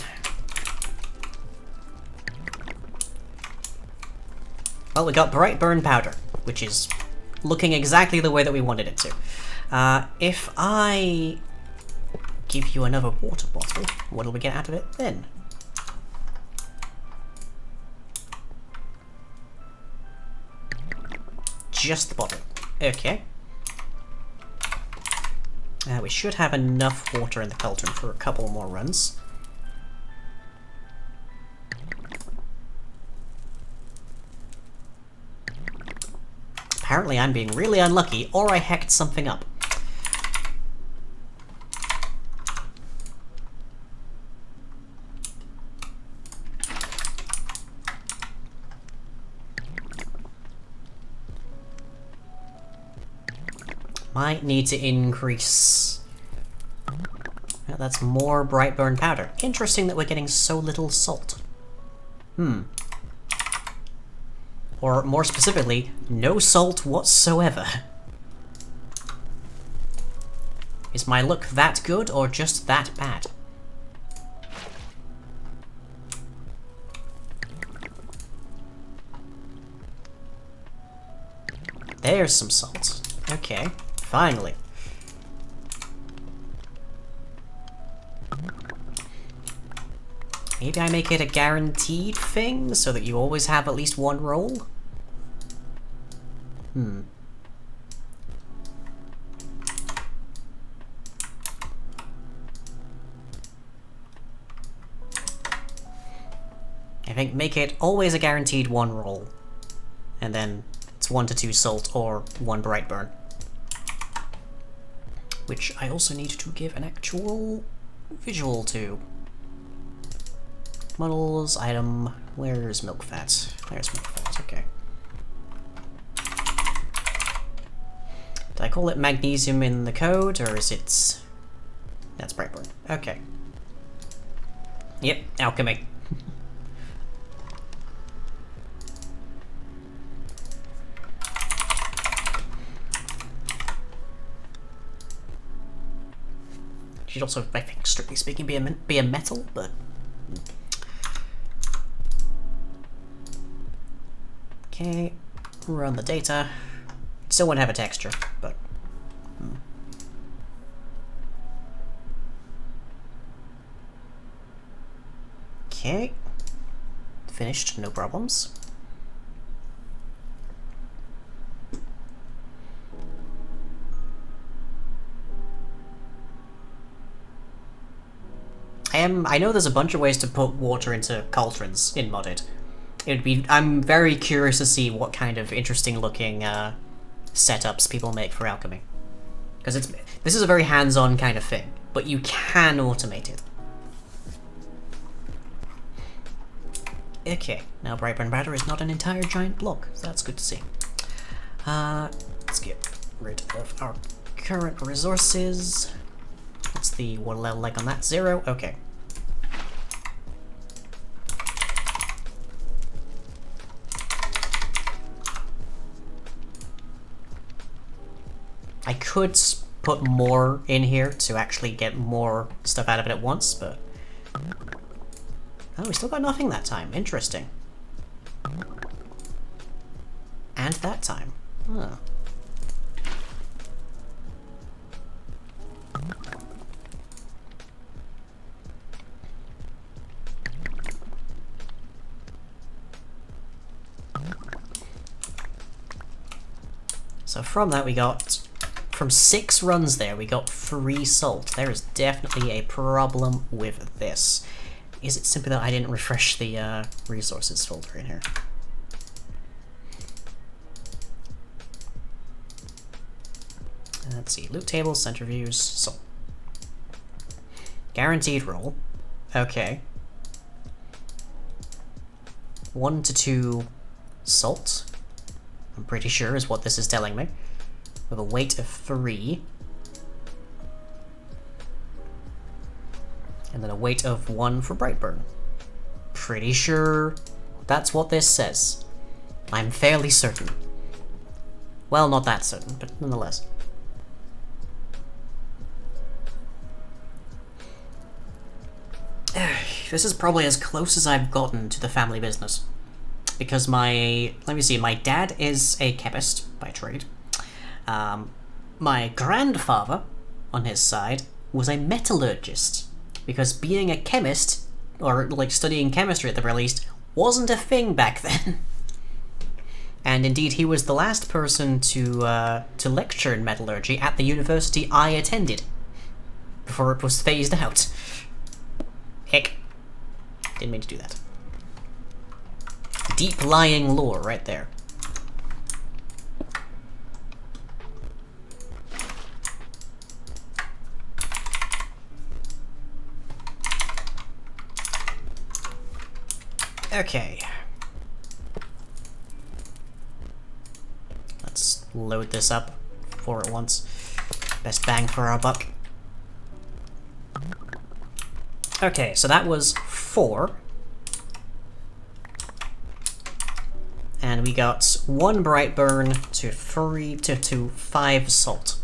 Well, we got Brightburn powder, which is looking exactly the way that we wanted it to. If I give you another water bottle, what will we get out of it then? Just the bottle. Okay. We should have enough water in the cauldron for a couple more runs. Apparently I'm being really unlucky, or I hacked something up. Might need to increase. Yeah, that's more Brightburn powder. Interesting that we're getting so little salt. Or more specifically, no salt whatsoever. Is my luck that good or just that bad? There's some salt. Okay. Finally. Maybe I make it a guaranteed thing, so that you always have at least one roll? I think make it always a guaranteed one roll. And then it's 1 to 2 salt or 1 Brightburn. Which I also need to give an actual visual to. Models, item, where's milk fat? There's milk fat, okay. Did I call it magnesium in the code, or is it... That's Brightburn, okay. Yep, alchemy. Should also, I think, strictly speaking, be a metal, but... Okay, run the data. Still won't have a texture, but... Okay. Finished, no problems. I know there's a bunch of ways to put water into cauldrons in modded. I'm very curious to see what kind of interesting looking setups people make for alchemy. Because this is a very hands-on kind of thing, but you can automate it. Okay, now Brightburn Batter is not an entire giant block, so that's good to see. Let's get rid of our current resources. What's the water level like on that? 0? Okay. I could put more in here to actually get more stuff out of it at once, but... Oh, we still got nothing that time. Interesting. And that time. Huh. So from that we got... From 6 runs there, we got 3 salt. There is definitely a problem with this. Is it simply that I didn't refresh the resources folder in here? Let's see. Loot tables, centrifuge, salt. Guaranteed roll. Okay. 1 to 2 salt. I'm pretty sure is what this is telling me. With a weight of 3. And then a weight of 1 for Brightburn. Pretty sure that's what this says. I'm fairly certain. Well, not that certain, but nonetheless. This is probably as close as I've gotten to the family business. Because my dad is a chemist by trade. My grandfather, on his side, was a metallurgist, because being a chemist, or like studying chemistry at the very least, wasn't a thing back then. And indeed, he was the last person to lecture in metallurgy at the university I attended, before it was phased out. Heck, didn't mean to do that. Deep lying lore right there. Okay. Let's load this up for it once. Best bang for our buck. Okay, so that was 4. And we got 1 Brightburn to 3 to 5 salt.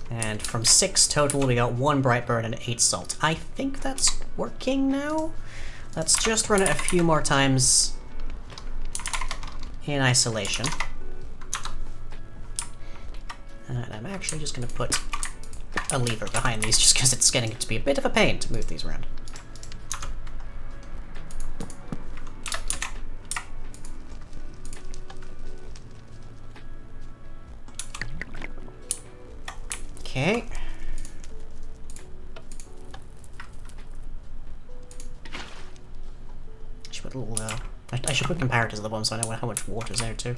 And from 6 total, we got 1 Brightburn and 8 salt. I think that's working now. Let's just run it a few more times in isolation. And I'm actually just going to put a lever behind these just because it's getting to be a bit of a pain to move these around. Okay. I should put comparators of the one so I know how much water's there too.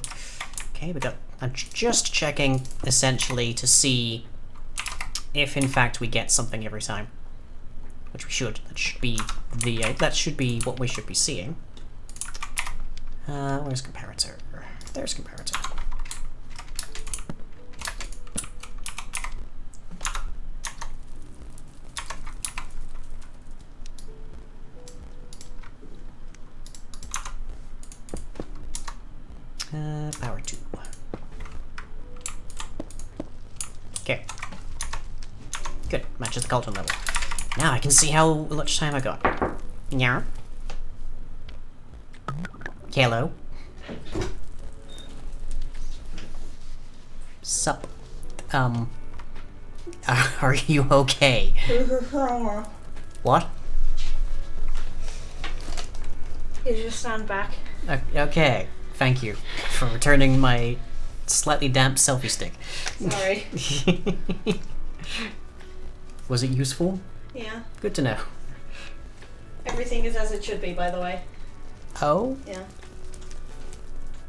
Okay, I'm just checking essentially to see if in fact we get something every time, which we should. That should be what we should be seeing. Where's comparator? There's comparator. Power 2. Okay. Good. Matches the cauldron level. Now I can see how much time I got. Yeah. Hello. Sup. Are you okay? What? You just stand back. Okay. Thank you for returning my slightly damp selfie stick. Sorry. Was it useful? Yeah. Good to know. Everything is as it should be, by the way. Oh? Yeah.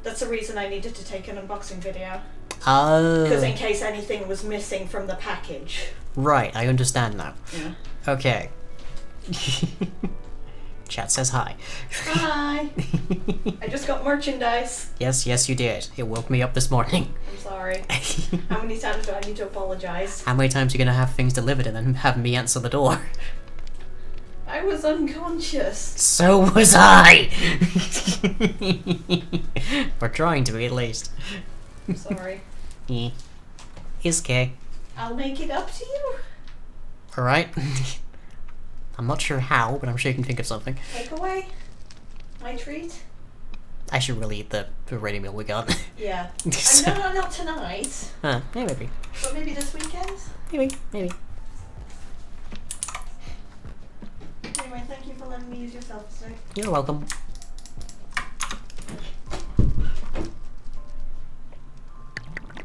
That's the reason I needed to take an unboxing video. Oh. Because in case anything was missing from the package. Right, I understand now. Yeah. Okay. Chat says hi. Hi! I just got merchandise. Yes, you did. It woke me up this morning. I'm sorry. How many times do I need to apologize? How many times are you gonna have things delivered and then have me answer the door? I was unconscious. So was I! We're trying to be, at least. I'm sorry. Is okay. I'll make it up to you. Alright. I'm not sure how, but I'm sure you can think of something. Take away my treat. I should really eat the ready meal we got. Yeah. So- No, not tonight. Yeah, maybe. But maybe this weekend? Maybe. Anyway, thank you for letting me use your self-stick. You're welcome.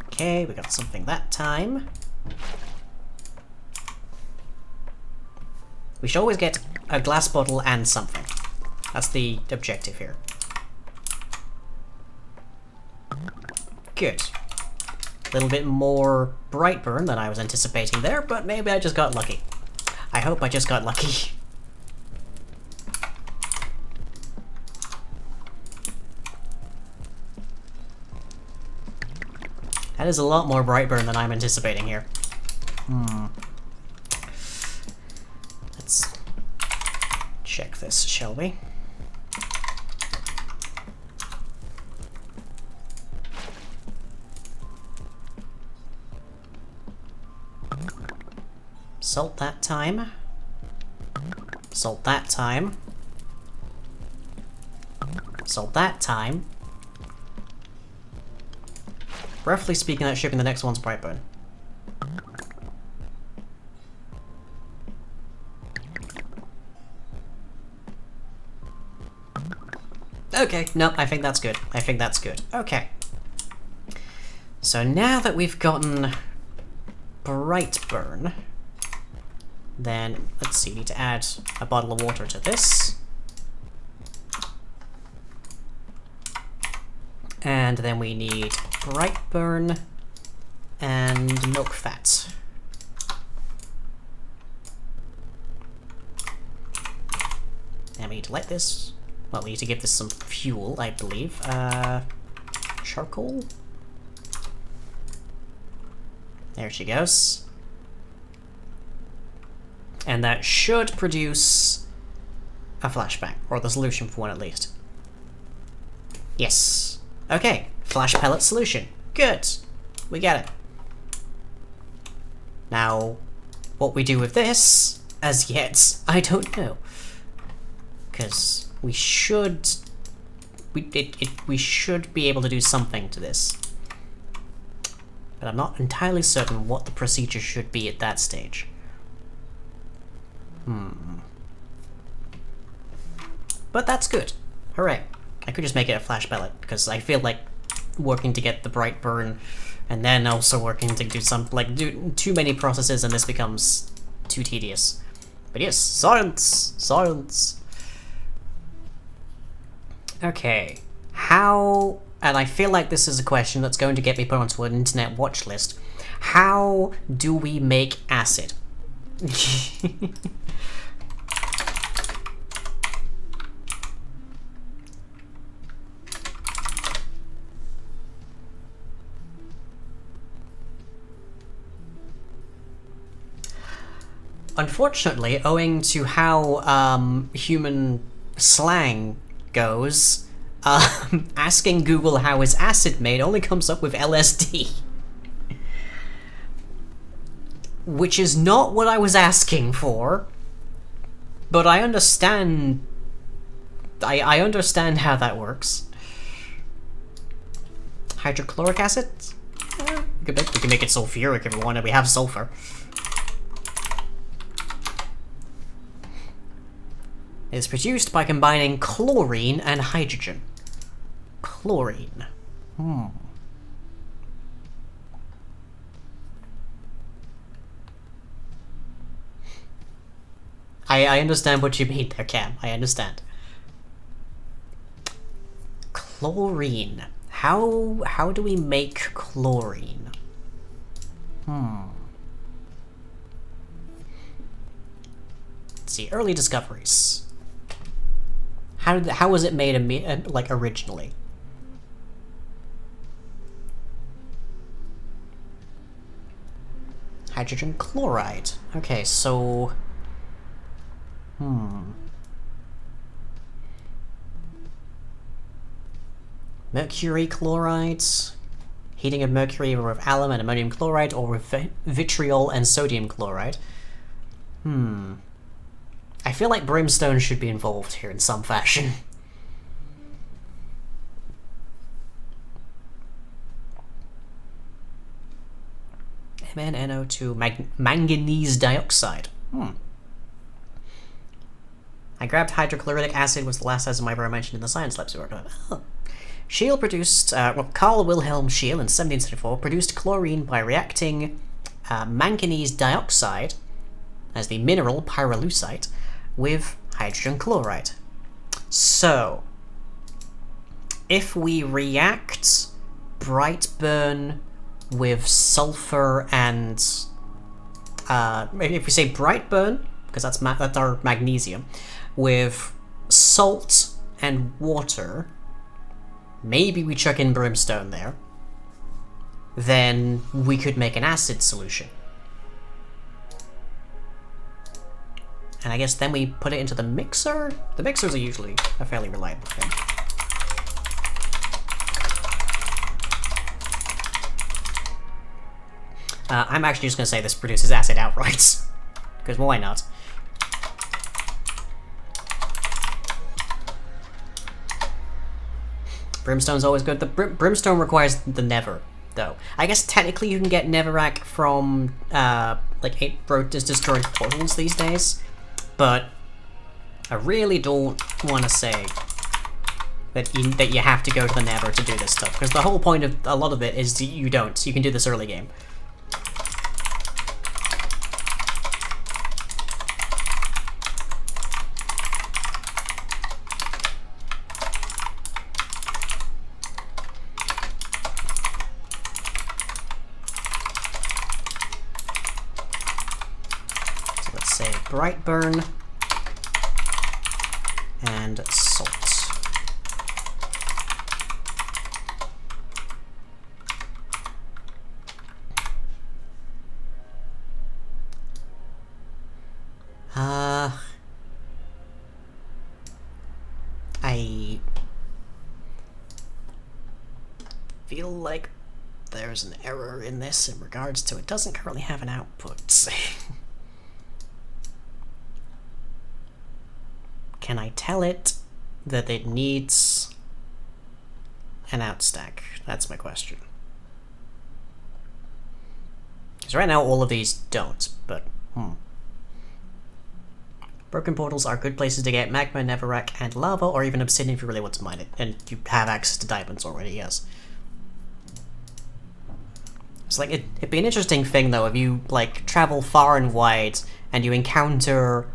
Okay, we got something that time. We should always get a glass bottle and something. That's the objective here. Good. A little bit more bright burn than I was anticipating there, but maybe I just got lucky. I hope I just got lucky. That is a lot more bright burn than I'm anticipating here. Let's check this, shall we? Salt that time. Salt that time. Salt that time. Roughly speaking, that should be the next one's bright burn. Okay, no, I think that's good. I think that's good. Okay. So now that we've gotten bright burn, then let's see, we need to add a bottle of water to this. And then we need bright burn and milk fat. And we need to light this. Well, we need to give this some fuel, I believe. Charcoal? There she goes. And that should produce a flashbang, or the solution for one at least. Yes. Okay, flash pellet solution. Good. We get it. Now, what we do with this, as yet, I don't know. Because we should... We should be able to do something to this. But I'm not entirely certain what the procedure should be at that stage. But that's good. Hooray. I could just make it a flash pellet, because I feel like working to get the bright burn, and then also working to do some, do too many processes, and this becomes too tedious. But yes, science! Science! Okay. How... And I feel like this is a question that's going to get me put onto an internet watch list. How do we make acid? Unfortunately, owing to how human slang goes, asking Google how is acid made only comes up with LSD. Which is not what I was asking for, but I understand... I understand how that works. Hydrochloric acid? We can make it sulfuric if we want, and we have sulfur. It is produced by combining chlorine and hydrogen. Chlorine. I understand what you mean there, Cam. I understand. Chlorine. How do we make chlorine? Let's see, early discoveries. How was it made like originally? Hydrogen chloride. Okay, so mercury chloride. Heating of mercury with alum and ammonium chloride, or with vitriol and sodium chloride. I feel like brimstone should be involved here in some fashion. MnNO2 manganese dioxide. I grabbed hydrochloric acid, was the last item I ever mentioned in the science labs we worked on. Oh. Scheele produced, Carl Wilhelm Scheele in 1774 produced chlorine by reacting manganese dioxide, as the mineral pyrolusite, with hydrogen chloride. So, if we react Brightburn with sulfur and maybe if we say Brightburn, because that's our magnesium, with salt and water, maybe we chuck in brimstone there, then we could make an acid solution. And I guess then we put it into the mixer? The mixers are usually a fairly reliable thing. I'm actually just going to say this produces acid outright. Because why not? Brimstone's always good. The brimstone requires the nether, though. I guess technically you can get netherrack from, like, 8 destroyed portals these days. But I really don't want to say that you have to go to the nether to do this stuff. Because the whole point of a lot of it is you don't. You can do this early game. Brightburn and salt. I feel like there's an error in this in regards to it doesn't currently have an output. Can I tell it that it needs an outstack? That's my question. Because right now all of these don't, but Broken portals are good places to get magma, netherrack, and lava, or even obsidian if you really want to mine it, and you have access to diamonds already, yes. It's like, it'd be an interesting thing though if you, like, travel far and wide and you encounter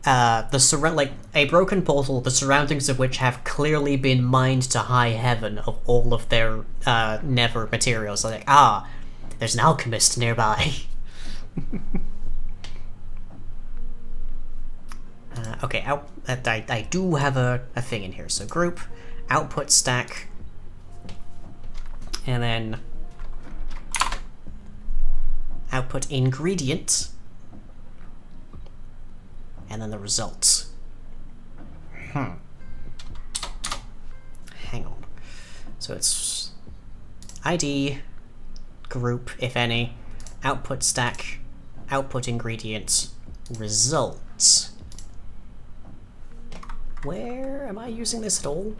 like a broken portal, the surroundings of which have clearly been mined to high heaven of all of their nether materials. Like, there's an alchemist nearby. Okay, I do have a thing in here. So group, output stack, and then output ingredient, and then the results. Hang on. So it's ID, group, if any, output stack, output ingredient, results. Where am I using this at all?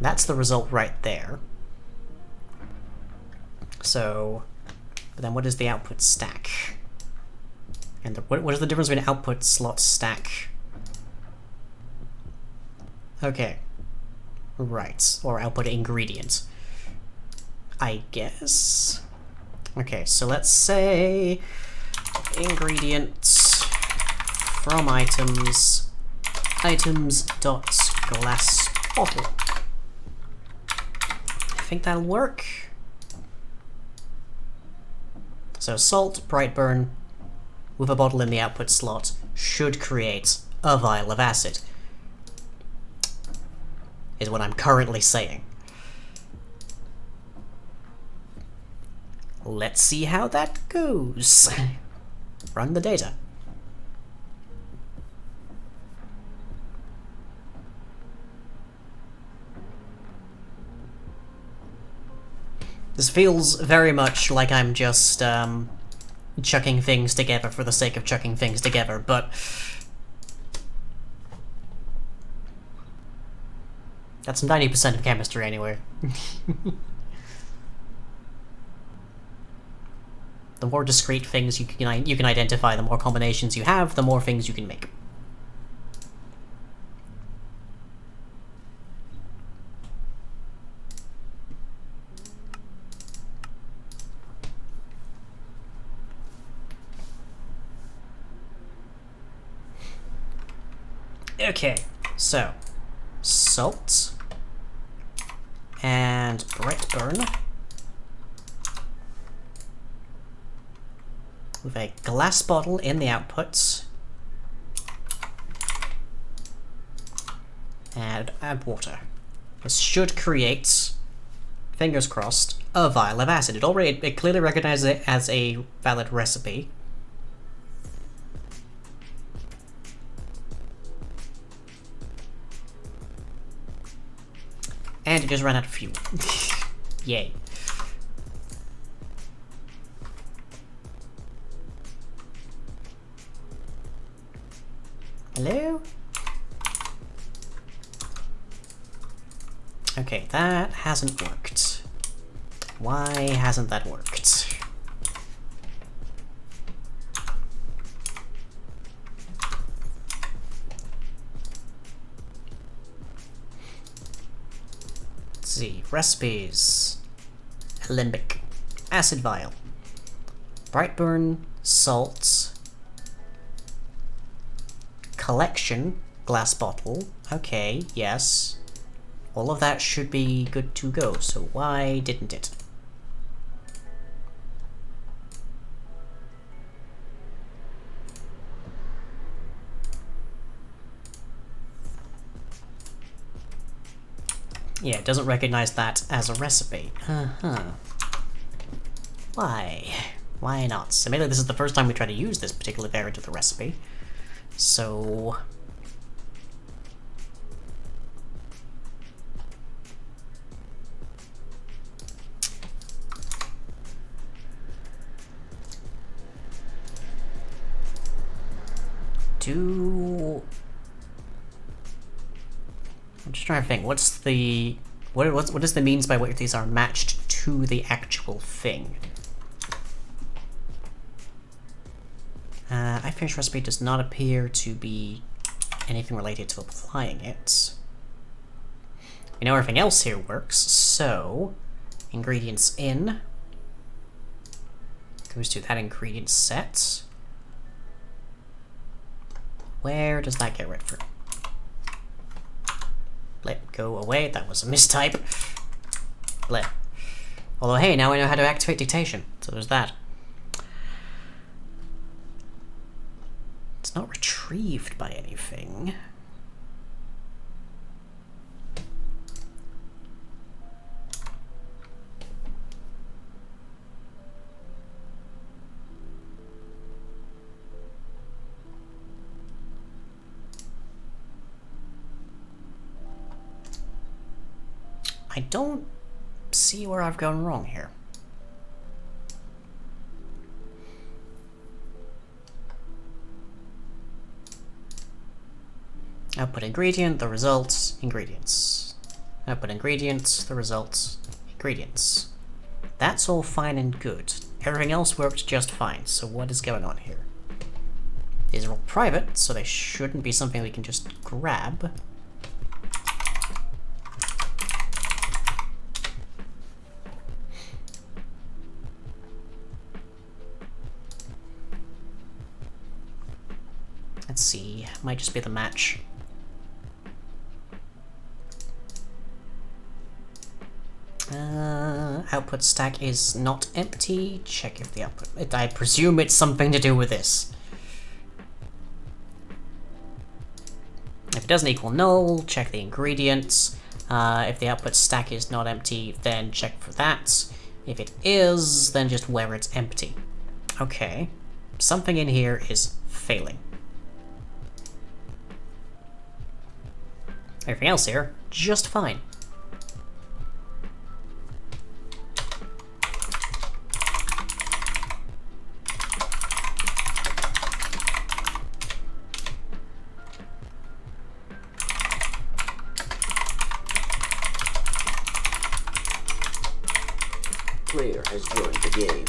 That's the result right there. So, but then what is the output stack? And what is the difference between output slot stack? Okay. Right, or output ingredient. I guess Okay, so let's say ingredients from items, items.glass bottle. I think that'll work. So salt, Brightburn, with a bottle in the output slot, should create a vial of acid. Is what I'm currently saying. Let's see how that goes. Run the data. This feels very much like I'm just, chucking things together for the sake of chucking things together, but... that's 90% of chemistry anyway. The more discrete things you can identify, the more combinations you have, the more things you can make. Okay, so salt and Brightburn with a glass bottle in the outputs, and add water. This should create, fingers crossed, a vial of acid. It clearly recognizes it as a valid recipe. And it just ran out of fuel. Yay. Hello? Okay, that hasn't worked. Why hasn't that worked? Let's see. Recipes. Alembic. Acid vial. Brightburn. Salt. Collection. Glass bottle. Okay, yes. All of that should be good to go, so why didn't it? Yeah, it doesn't recognize that as a recipe. Why? Why not? So maybe this is the first time we try to use this particular variant of the recipe. So... I'm just trying to think, what does the means by which these are matched to the actual thing? iFinish recipe does not appear to be anything related to applying it. We know everything else here works, so ingredients in goes to that ingredient set. Where does that get rid for? Let go away, that was a mistype. Bleh. Although hey, now I know how to activate dictation, so there's that. It's not retrieved by anything. I don't see where I've gone wrong here. Output ingredient, the results, ingredients. Output ingredients, the results, ingredients. That's all fine and good. Everything else worked just fine, so what is going on here? These are all private, so they shouldn't be something we can just grab. see. Might just be the match. Output stack is not empty. Check if the output... I presume it's something to do with this. If it doesn't equal null, check the ingredients. If the output stack is not empty, then check for that. If it is, then just where it's empty. Okay. Something in here is failing. Everything else here, just fine. Player has joined the game.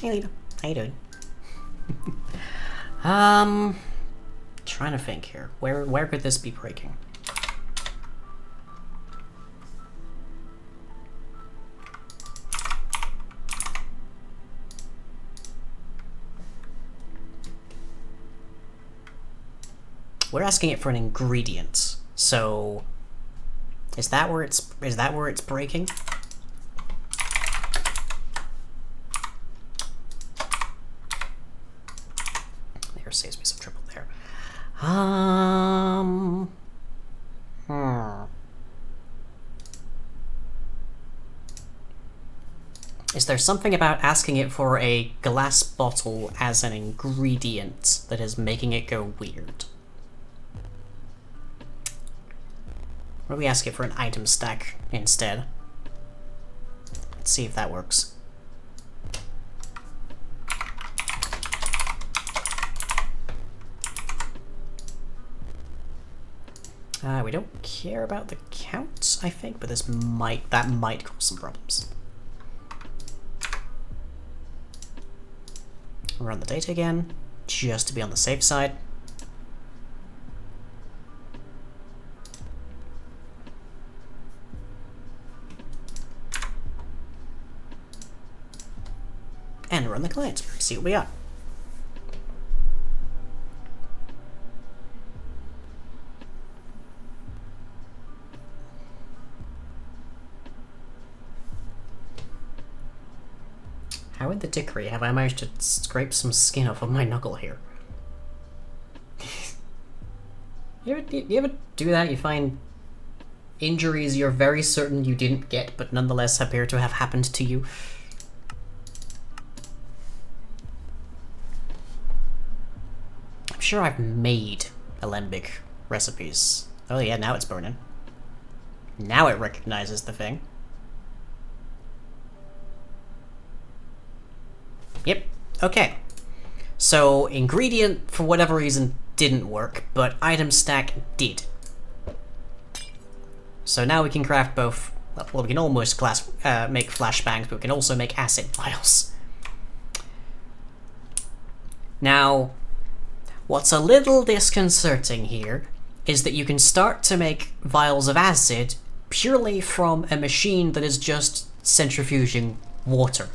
Hey Lena, how you doing? Trying to think here. Where could this be breaking? We're asking it for an ingredient, so is that where it's breaking? There, saves me some trouble there. Is there something about asking it for a glass bottle as an ingredient that is making it go weird? What if we ask it for an item stack instead? Let's see if that works. We don't care about the count, I think, but that might cause some problems. Run the data again, just to be on the safe side. And run the client, see what we got. How in the dickery have I managed to scrape some skin off of my knuckle here? You ever do that? You find injuries you're very certain you didn't get, but nonetheless appear to have happened to you? I'm sure I've made alembic recipes. Oh yeah, now it's burning. Now it recognizes the thing. Yep, okay. So, ingredient, for whatever reason, didn't work, but item stack did. So now we can craft both, well, we can almost make flashbangs, but we can also make acid vials. Now, what's a little disconcerting here is that you can start to make vials of acid purely from a machine that is just centrifuging water.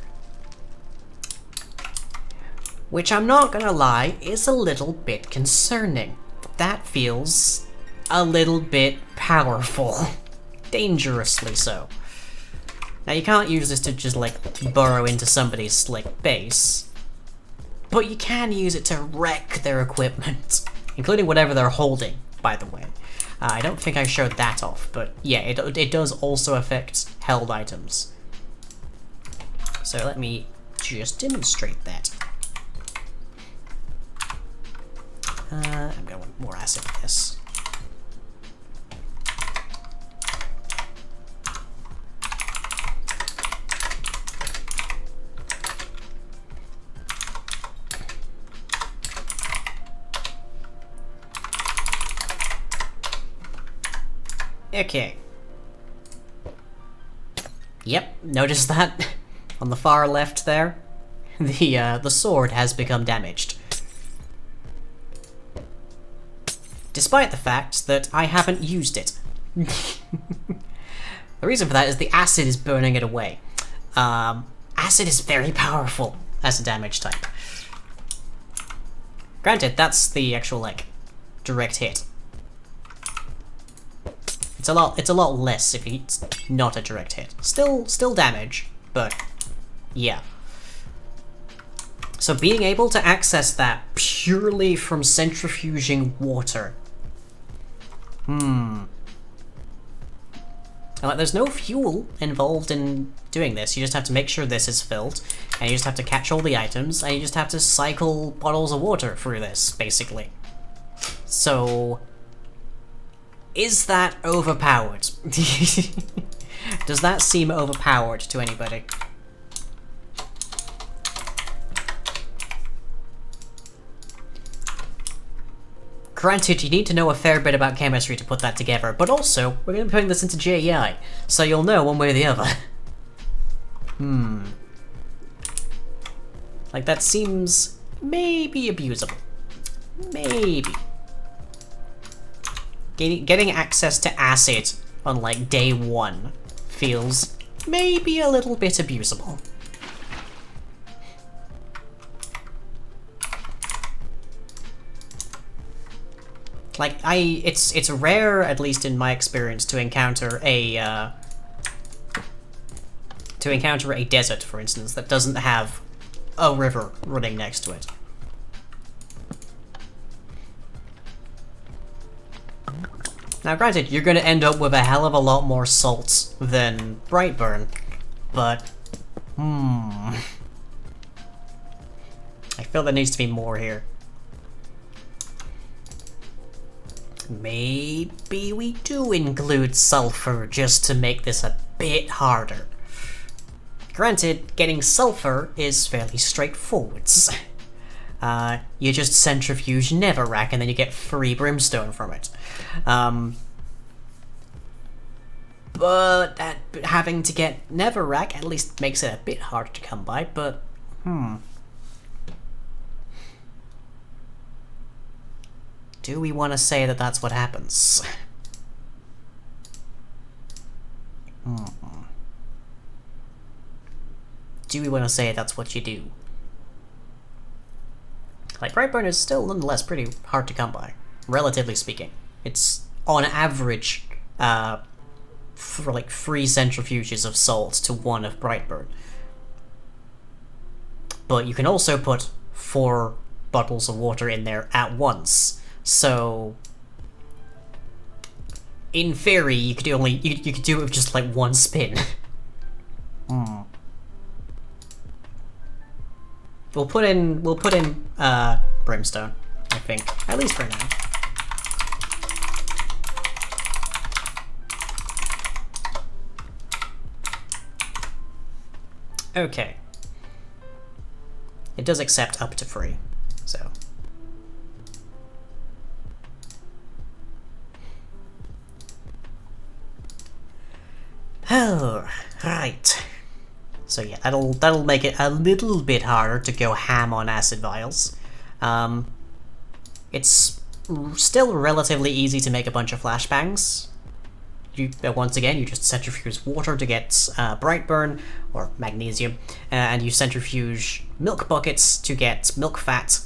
Which, I'm not gonna lie, is a little bit concerning. That feels a little bit powerful. Dangerously so. Now, you can't use this to just, like, burrow into somebody's slick base. But you can use it to wreck their equipment. Including whatever they're holding, by the way. I don't think I showed that off, but yeah, it does also affect held items. So let me just demonstrate that. I'm gonna want more acid for this. Okay. Yep, notice that? On the far left there? The sword has become damaged. despite the fact that I haven't used it. The reason for that is the acid is burning it away. Acid is very powerful as a damage type. Granted, that's the actual, like, direct hit. It's a lot less if it's not a direct hit. Still damage, but yeah. So being able to access that purely from centrifuging water. Like, there's no fuel involved in doing this. You just have to make sure this is filled, and you just have to catch all the items, and you just have to cycle bottles of water through this, basically. So, is that overpowered? Does that seem overpowered to anybody? Granted, you need to know a fair bit about chemistry to put that together, but also, we're going to be putting this into JEI, so you'll know one way or the other. Like, that seems maybe abusable. Maybe. Getting access to acid on, like, day 1 feels maybe a little bit abusable. Like, it's rare, at least in my experience, to encounter a desert, for instance, that doesn't have a river running next to it. Now, granted, you're going to end up with a hell of a lot more salt than Brightburn, but I feel there needs to be more here. Maybe we do include sulfur just to make this a bit harder. Granted, getting sulfur is fairly straightforward. You just centrifuge netherrack and then you get free brimstone from it. But having to get netherrack at least makes it a bit harder to come by, but do we want to say that that's what happens? Do we want to say that's what you do? Like, Brightburn is still nonetheless pretty hard to come by, relatively speaking. It's, on average, for like 3 centrifuges of salt to 1 of Brightburn. But you can also put 4 bottles of water in there at once. So, in theory, you could you could do it with just like 1 spin. We'll put in brimstone, I think, at least for now. Okay. It does accept up to 3, so. Oh, right. So yeah, that'll make it a little bit harder to go ham on acid vials. It's still relatively easy to make a bunch of flashbangs. Once again, you just centrifuge water to get Brightburn, or Magnesium, and you centrifuge milk buckets to get milk fat,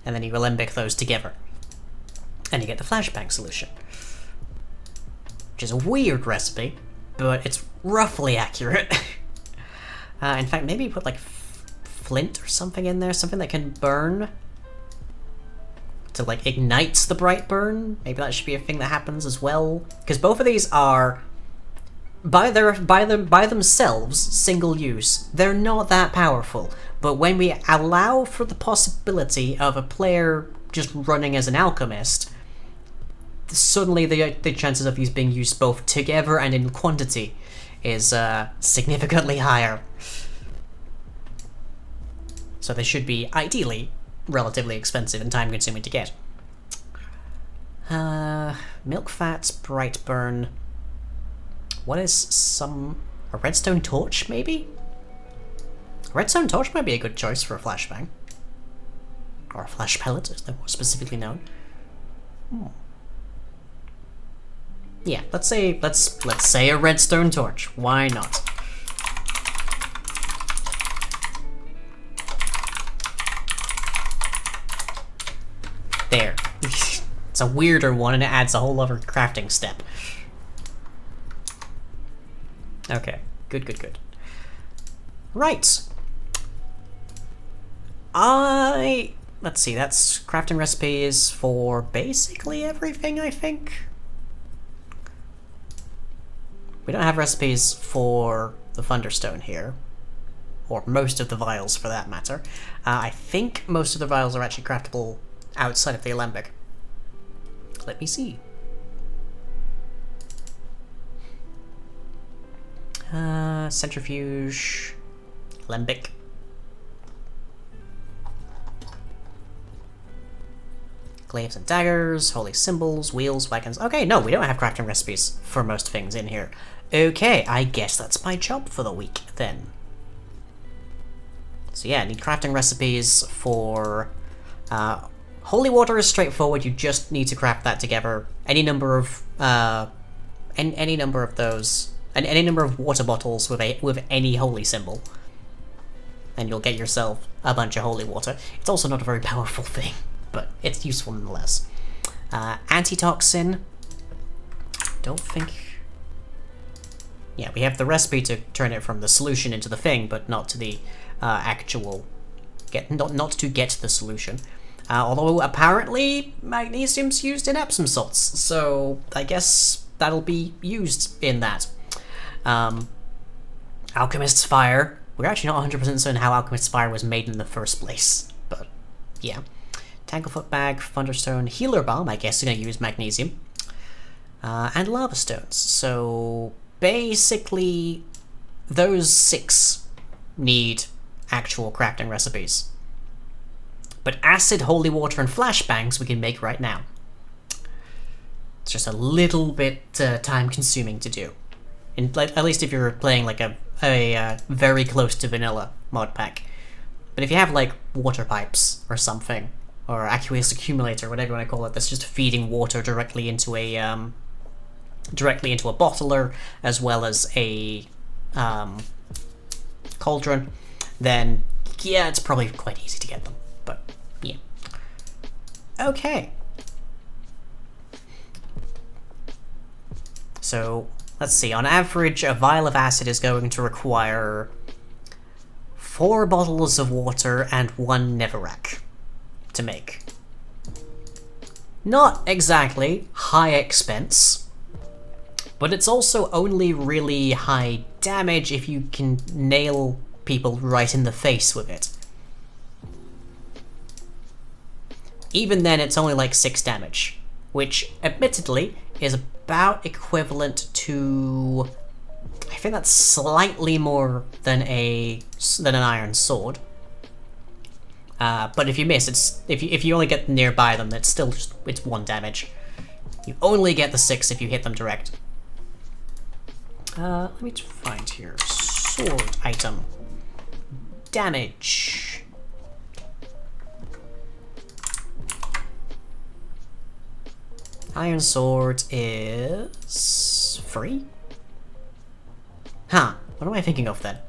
and then you alembic those together. And you get the flashbang solution. Which is a weird recipe, but it's roughly accurate. In fact, maybe put like flint or something in there, something that can burn to like ignites the Brightburn. Maybe that should be a thing that happens as well, because both of these are by themselves single use. They're not that powerful, but when we allow for the possibility of a player just running as an alchemist, suddenly the chances of these being used both together and in quantity is significantly higher. So they should be, ideally, relatively expensive and time-consuming to get. Milk fats, Brightburn. What is a Redstone Torch, maybe? A Redstone Torch might be a good choice for a flashbang. Or a flash pellet, as they're more specifically known. Yeah, let's say a Redstone Torch. Why not? There. It's a weirder one, and it adds a whole other crafting step. Okay, good. Right. Let's see, that's crafting recipes for basically everything, I think. We don't have recipes for the Thunderstone here. Or most of the vials, for that matter. I think most of the vials are actually craftable outside of the Alembic. Let me see. Centrifuge, Alembic. Glaives and daggers, holy symbols, wheels, wagons. Okay, no, we don't have crafting recipes for most things in here. Okay, I guess that's my job for the week, then. So yeah, I need crafting recipes for... holy water is straightforward, you just need to craft that together. Any number of... any number of those... any number of water bottles with any holy symbol. And you'll get yourself a bunch of holy water. It's also not a very powerful thing, but it's useful nonetheless. Antitoxin. Don't think... Yeah, we have the recipe to turn it from the solution into the thing, but not to the actual... Not to get the solution. Although apparently magnesium's used in Epsom salts, so I guess that'll be used in that. Alchemist's Fire. We're actually not 100% certain how Alchemist's Fire was made in the first place, but yeah. Tanglefoot Bag, Thunderstone, Healer Balm, I guess we're going to use magnesium. And Lava Stones. So basically, those 6 need actual crafting recipes. But acid, holy water, and flashbangs we can make right now. It's just a little bit time-consuming to do. At least if you're playing like a very close to vanilla mod pack. But if you have like water pipes or something, or aqueous accumulator, whatever you want to call it, that's just feeding water directly into a bottler as well as a cauldron, then yeah, it's probably quite easy to get them. But yeah. Okay. So let's see, on average, a vial of acid is going to require 4 bottles of water and 1 netherrack to make. Not exactly high expense, but it's also only really high damage if you can nail people right in the face with it. Even then, it's only like 6 damage, which admittedly is about equivalent to... I think that's slightly more than an iron sword. But if you miss, if you only get nearby them, it's still just, it's 1 damage. You only get the 6 if you hit them direct. Let me find here. Sword item. Damage. Iron sword is... free? Huh, what am I thinking of then?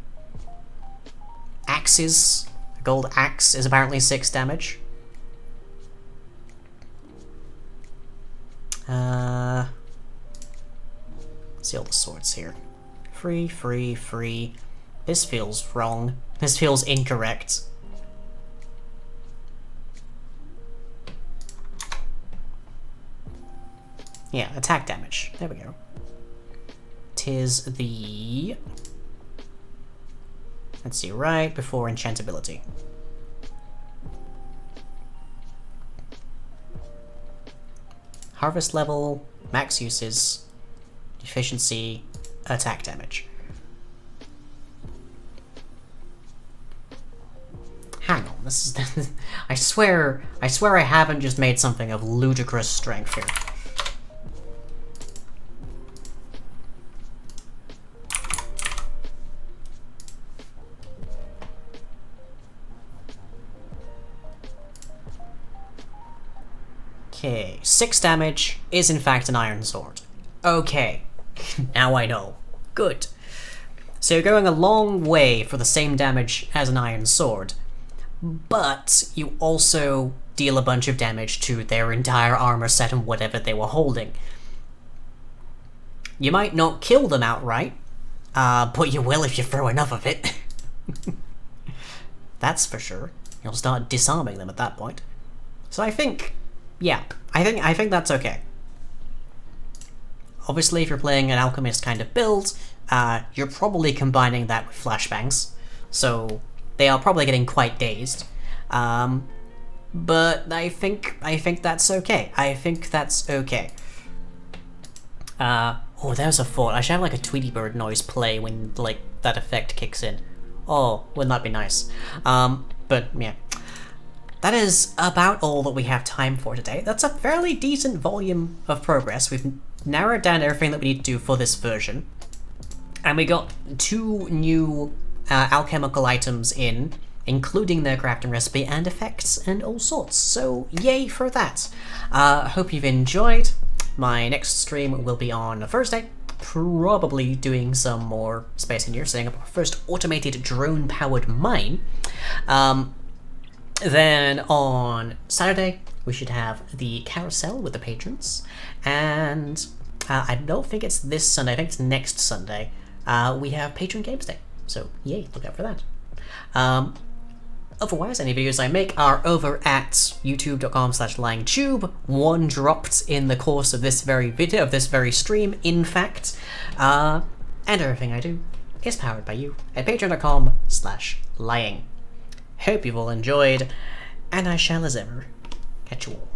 Axes. A gold axe is apparently 6 damage. See all the swords here. Free, free, free. This feels wrong. This feels incorrect. Yeah, attack damage. There we go. Tis the... Let's see, right before enchantability. Harvest level, max uses, efficiency, attack damage. Hang on, this is... I swear I haven't just made something of ludicrous strength here. Okay, 6 damage is in fact an iron sword. Okay, now I know. Good. So you're going a long way for the same damage as an iron sword, but you also deal a bunch of damage to their entire armor set and whatever they were holding. You might not kill them outright, but you will if you throw enough of it. That's for sure. You'll start disarming them at that point. So I think, yeah, I think that's okay. Obviously, if you're playing an alchemist kind of build, you're probably combining that with flashbangs, so they are probably getting quite dazed. But I think that's okay. I think that's okay. Oh, there's a thought. I should have like a Tweety Bird noise play when like that effect kicks in. Oh, wouldn't that be nice? But yeah. That is about all that we have time for today. That's a fairly decent volume of progress. We've narrowed down everything that we need to do for this version. And we got 2 new alchemical items in, including their crafting recipe and effects and all sorts. So yay for that. Hope you've enjoyed. My next stream will be on Thursday. Probably doing some more Space Engineer, setting up our first automated drone-powered mine. Then on Saturday, we should have the carousel with the patrons, and I don't think it's this Sunday, I think it's next Sunday, we have Patron Games Day, so yay, look out for that. Otherwise, any videos I make are over at youtube.com/lyingtube, one dropped in the course of this very video, of this very stream, in fact, and everything I do is powered by you at patreon.com/lying. Hope you've all enjoyed, and I shall as ever catch you all